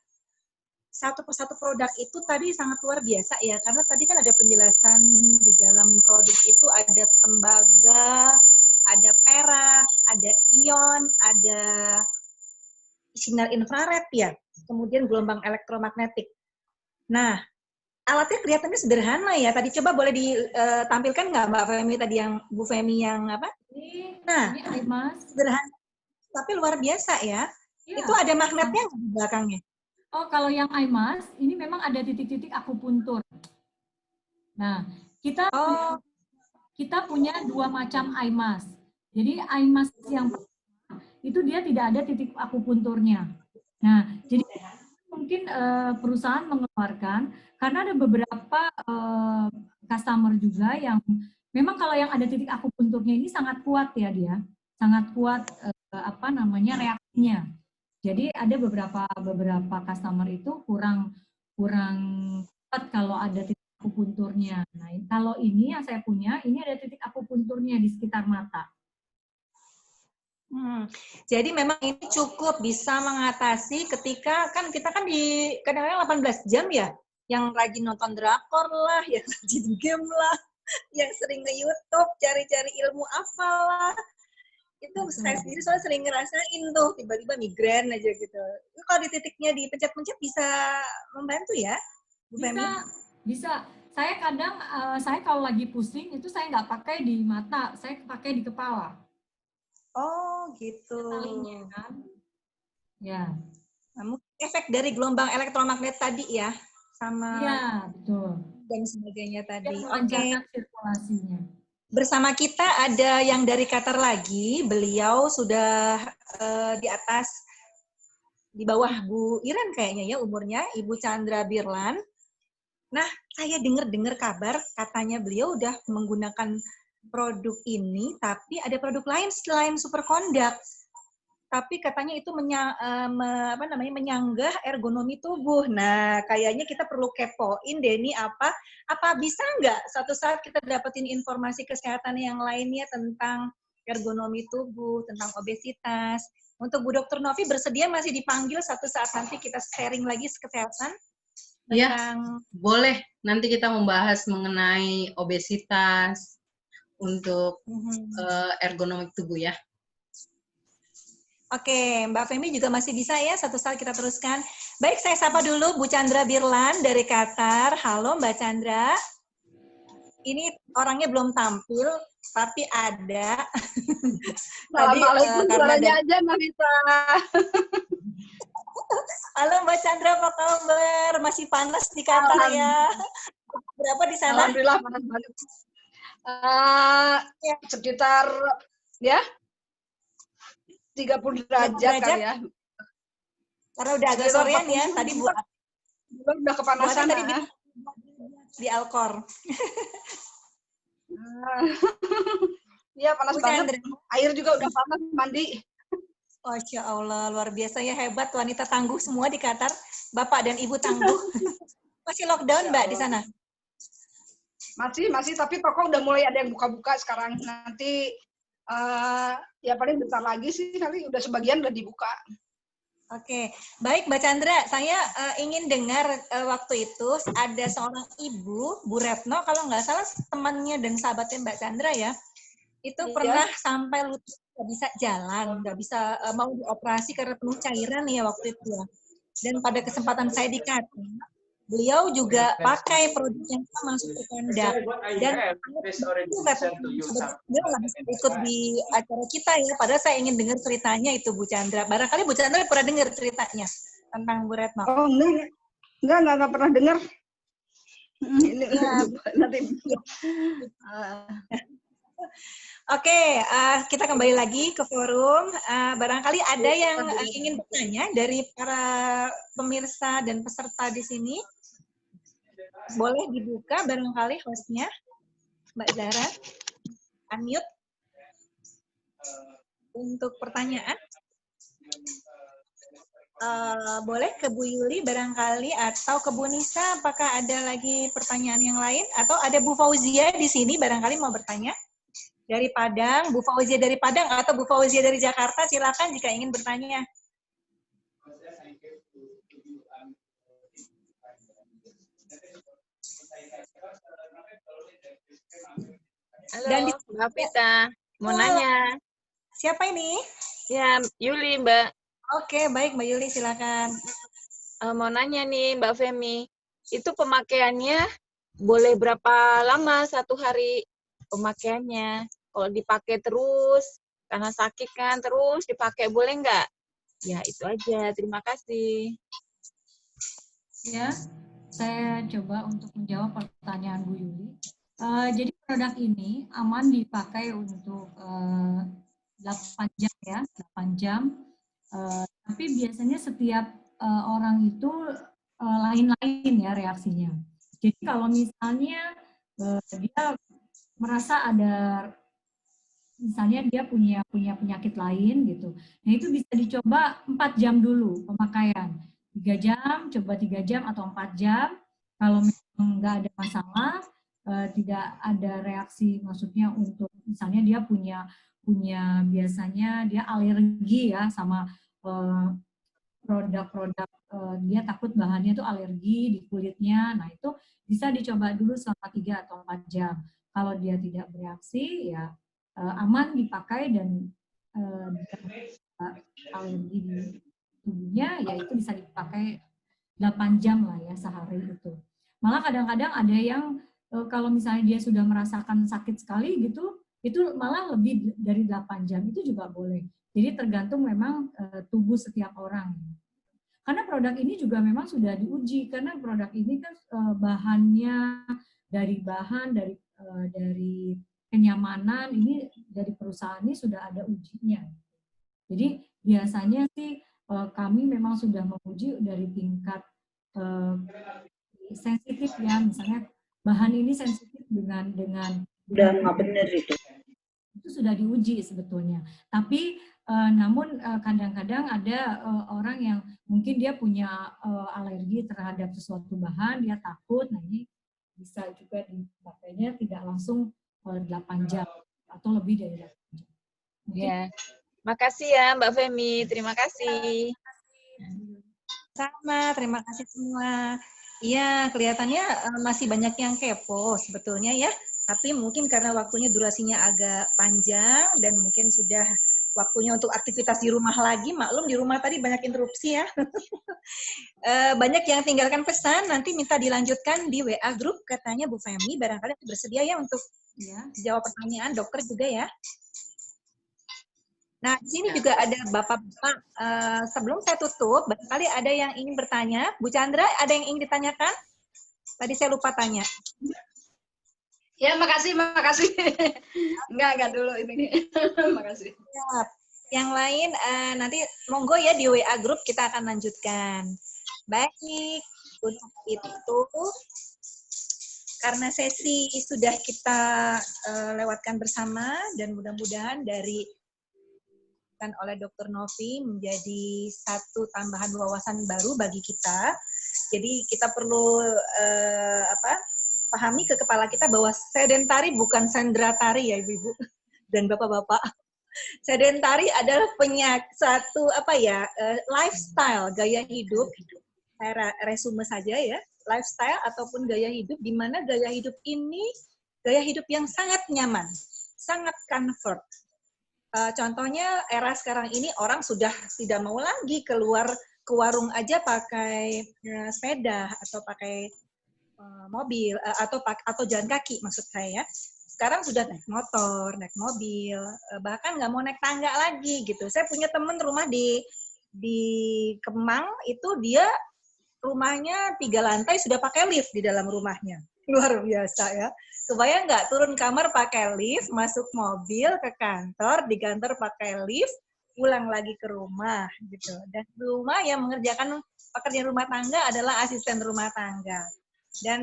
satu persatu produk itu tadi sangat luar biasa ya. Karena tadi kan ada penjelasan di dalam produk itu ada tembaga, ada perak, ada ion, ada sinar infrared ya. Kemudian gelombang elektromagnetik. Nah, alatnya kelihatannya sederhana ya. Tadi coba boleh ditampilkan nggak Mbak Femi tadi yang Bu Femi yang apa? Nah, ini Mas. Sederhana, tapi luar biasa ya. Itu ada magnetnya di belakangnya. Oh, kalau yang IMAS ini memang ada titik-titik akupuntur. Nah, kita punya dua macam IMAS. Jadi IMAS yang itu dia tidak ada titik akupunturnya. Nah, jadi mungkin perusahaan mengeluarkan karena ada beberapa customer juga yang memang kalau yang ada titik akupunturnya ini sangat kuat ya dia, sangat kuat reaksinya. Jadi ada beberapa customer itu kurang kuat kalau ada titik akupunturnya. Nah, kalau ini yang saya punya, ini ada titik akupunturnya di sekitar mata. Jadi memang ini cukup bisa mengatasi ketika kan kita kan di kadang-kadang 18 jam ya, yang rajin nonton drakor lah, yang rajin game lah, yang sering nge-YouTube cari-cari ilmu apalah. Itu saya sendiri soalnya sering ngerasain tuh tiba-tiba migrain aja gitu. Itu kalau di titiknya dipencet-pencet bisa membantu ya, Bu Femi? Bisa. Saya kadang saya kalau lagi pusing itu saya nggak pakai di mata, saya pakai di kepala. Oh gitu. Talinya kan. Ya. Efek dari gelombang elektromagnet tadi ya, sama. Iya betul. Dan sebagainya tadi. Oke. Sirkulasinya. Bersama kita ada yang dari Qatar lagi. Beliau sudah di atas, di bawah Bu Iren kayaknya ya umurnya, Ibu Chandra Birlan. Nah, saya dengar kabar katanya beliau udah menggunakan produk ini, tapi ada produk lain selain Superconduct. tapi katanya itu menyanggah ergonomi tubuh. Nah, kayaknya kita perlu kepoin deh ini apa bisa nggak suatu saat kita dapetin informasi kesehatan yang lainnya tentang ergonomi tubuh, tentang obesitas. Untuk Bu Dr. Novi bersedia masih dipanggil suatu saat nanti kita sharing lagi kesehatan tentang... Ya, boleh. Nanti kita membahas mengenai obesitas untuk ergonomi tubuh ya. Oke, Mbak Femi juga masih bisa ya, satu saat kita teruskan. Baik, saya sapa dulu Bu Chandra Birlan dari Qatar. Halo Mbak Chandra. Ini orangnya belum tampil, tapi ada. Assalamualaikum, suaranya aja Mbak Vita. Halo Mbak Chandra, apa kabar? Masih panas di Qatar ya? Berapa di sana? Alhamdulillah panas banget. Sekitar ya 30 derajat kali ya. Karena udah agak sorean ya, tadi udah kepanasan tadi di Alkor. Iya panas banget. Air juga udah panas mandi. Masya Allah, luar biasa ya, hebat, wanita tangguh semua di Qatar. Bapak dan Ibu tangguh. Masih lockdown Mbak di sana? Masih, tapi toko udah mulai ada yang buka-buka sekarang. Nanti ya paling bentar lagi sih, kali udah sebagian udah dibuka. Oke, baik Mbak Chandra, saya ingin dengar waktu itu ada seorang ibu, Bu Retno, kalau nggak salah temannya dan sahabatnya Mbak Chandra ya, itu pernah sampai lutut nggak bisa jalan, nggak bisa mau dioperasi karena penuh cairan ya waktu itu ya. Dan pada kesempatan saya di Qatar, beliau juga pakai produk yang sama masuk ke kandang dan dia nggak bisa ikut di acara kita ya. Padahal saya ingin dengar ceritanya itu Bu Chandra. Barangkali Bu Chandra pernah dengar ceritanya tentang Bu Retno. Oh enggak pernah dengar. Ini nanti. Oke, kita kembali lagi ke forum. Barangkali ada yang ingin bertanya dari para pemirsa dan peserta di sini. Boleh dibuka barangkali hostnya, Mbak Zara. Unmute untuk pertanyaan. Boleh ke Bu Yuli barangkali atau ke Bu Nisa. Apakah ada lagi pertanyaan yang lain? Atau ada Bu Fauzia di sini barangkali mau bertanya? Dari Padang, Bu Fauzia dari Padang atau Bu Fauzia dari Jakarta, silakan jika ingin bertanya. Halo, Mbak Vita. Mau nanya. Siapa ini? Ya, Yuli, Mbak. Oke, baik Mbak Yuli, silakan. Mau nanya nih, Mbak Femi. Itu pemakaiannya boleh berapa lama satu hari pemakaiannya? Kalau dipakai terus, karena sakit kan, terus dipakai boleh nggak? Ya, itu aja. Terima kasih. Ya, saya coba untuk menjawab pertanyaan Bu Yuli. Jadi produk ini aman dipakai untuk 8 jam ya, 8 jam. Tapi biasanya setiap orang itu lain-lain ya reaksinya. Jadi kalau misalnya dia merasa ada, misalnya dia punya penyakit lain gitu, nah itu bisa dicoba 4 jam dulu pemakaian. 3 jam, coba 3 jam atau 4 jam. Kalau memang nggak ada masalah, tidak ada reaksi, maksudnya untuk misalnya dia punya biasanya dia alergi ya sama produk-produk, dia takut bahannya itu alergi di kulitnya, nah itu bisa dicoba dulu selama 3 atau 4 jam. Kalau dia tidak bereaksi, ya aman dipakai dan alergi di tubuhnya, ya itu bisa dipakai 8 jam lah ya sehari itu. Malah kadang-kadang ada yang kalau misalnya dia sudah merasakan sakit sekali gitu, itu malah lebih dari 8 jam, itu juga boleh. Jadi tergantung memang tubuh setiap orang. Karena produk ini juga memang sudah diuji, karena produk ini kan bahannya dari kenyamanan ini dari perusahaan ini sudah ada ujinya. Jadi biasanya sih kami memang sudah menguji dari tingkat sensitif ya, misalnya bahan ini sensitif dengan udah nggak benar itu sudah diuji sebetulnya. Tapi Namun kadang-kadang ada orang yang mungkin dia punya alergi terhadap sesuatu bahan, dia takut, nah ini bisa juga dipakainya tidak langsung 8 jam atau lebih dari 8 jam. Ya, makasih ya Mbak Femi, terima kasih. Sama, terima kasih semua. Iya, kelihatannya masih banyak yang kepo sebetulnya ya. Tapi mungkin karena waktunya durasinya agak panjang dan mungkin sudah waktunya untuk aktivitas di rumah lagi, maklum di rumah tadi banyak interupsi ya. Banyak yang tinggalkan pesan, nanti minta dilanjutkan di WA grup katanya Bu Femi, barangkali bersedia ya untuk jawab pertanyaan dokter juga ya. Nah, di sini juga ada Bapak-Bapak. Sebelum saya tutup, barangkali ada yang ingin bertanya. Bu Chandra, ada yang ingin ditanyakan? Tadi saya lupa tanya. Ya, makasih. Enggak dulu ini. Makasih. Yang lain, nanti monggo ya di WA grup kita akan lanjutkan. Baik, untuk itu, karena sesi sudah kita lewatkan bersama, dan mudah-mudahan dari oleh Dr. Novi menjadi satu tambahan wawasan baru bagi kita. Jadi kita perlu pahami ke kepala kita bahwa sedentari bukan sendratari ya Ibu-ibu dan Bapak-bapak. Sedentari adalah satu lifestyle, gaya hidup. Saya resume saja ya, lifestyle ataupun gaya hidup, di mana gaya hidup ini gaya hidup yang sangat nyaman, sangat comfort. Contohnya era sekarang ini orang sudah tidak mau lagi keluar ke warung aja pakai sepeda atau pakai mobil atau jalan kaki maksud saya. Sekarang sudah naik motor, naik mobil, bahkan nggak mau naik tangga lagi gitu. Saya punya teman rumah di Kemang itu dia rumahnya 3 lantai sudah pakai lift di dalam rumahnya. Luar biasa ya. Kebayang nggak turun kamar pakai lift, masuk mobil ke kantor, di kantor pakai lift, pulang lagi ke rumah gitu. Dan di rumah yang mengerjakan pekerjaan rumah tangga adalah asisten rumah tangga. Dan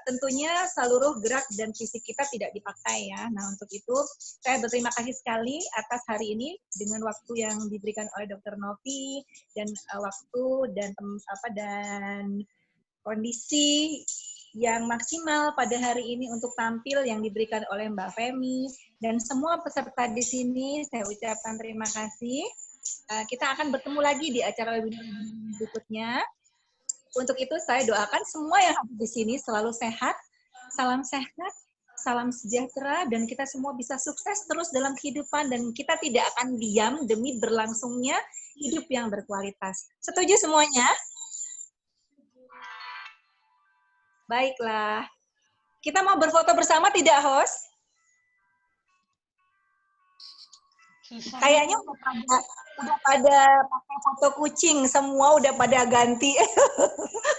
tentunya seluruh gerak dan fisik kita tidak dipakai ya. Nah untuk itu saya berterima kasih sekali atas hari ini dengan waktu yang diberikan oleh Dr. Novi dan waktu dan kondisi yang maksimal pada hari ini untuk tampil yang diberikan oleh Mbak Femi dan semua peserta di sini saya ucapkan terima kasih. Kita akan bertemu lagi di acara webinar berikutnya. Untuk itu saya doakan semua yang hadir di sini selalu sehat, salam sejahtera, dan kita semua bisa sukses terus dalam kehidupan dan kita tidak akan diam demi berlangsungnya hidup yang berkualitas. Setuju semuanya? Baiklah. Kita mau berfoto bersama tidak, host? Kayaknya udah pada pakai foto kucing, semua udah pada ganti.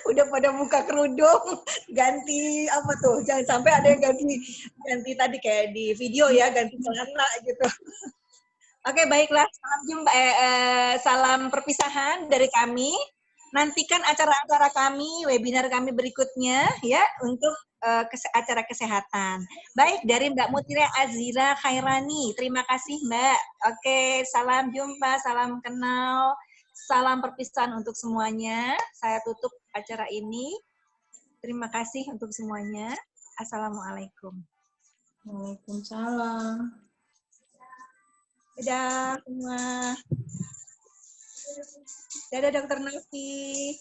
Udah pada buka kerudung, ganti apa tuh? Jangan sampai ada yang ganti tadi kayak di video ya, ganti celana gitu. Oke, baiklah. Salam perpisahan dari kami. Nantikan acara-acara kami, webinar kami berikutnya ya untuk acara kesehatan. Baik, dari Mbak Mutira Azira Khairani. Terima kasih Mbak. Oke, salam jumpa, salam kenal, salam perpisahan untuk semuanya. Saya tutup acara ini. Terima kasih untuk semuanya. Assalamualaikum. Waalaikumsalam. Dadah semua. Dadah Dr. Novi.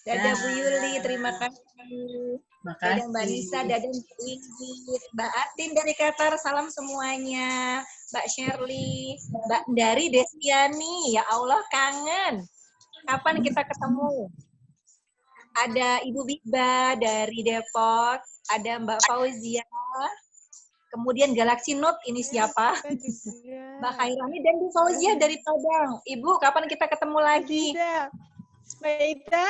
Dadah Bu Yuli, terima kasih. Dadah Mbak Nisa, dadah Mbak Ingrid, Mbak Atin dari Qatar, salam semuanya. Mbak Shirley, Mbak Dari Desiani, ya Allah kangen. Kapan kita ketemu? Ada Ibu Biba dari Depok, ada Mbak Fauzia, kemudian Galaxy Note, ini siapa? Mbak Khairani dan Bu Fauzia dari Padang. Ibu, kapan kita ketemu lagi? Mbak Ida.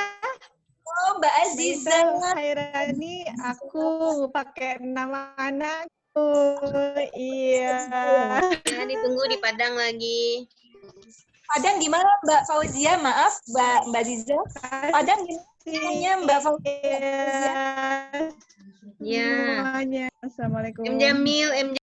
Oh, Mbak Aziza. Khairani, aku pakai nama anakku. Iya. Ya, ditunggu di Padang lagi. Padang gimana Mbak Fauzia? Maaf, Mbak Aziza. Padang gimana Mbak Fauzia? Ya. Assalamualaikum. M. Jamil,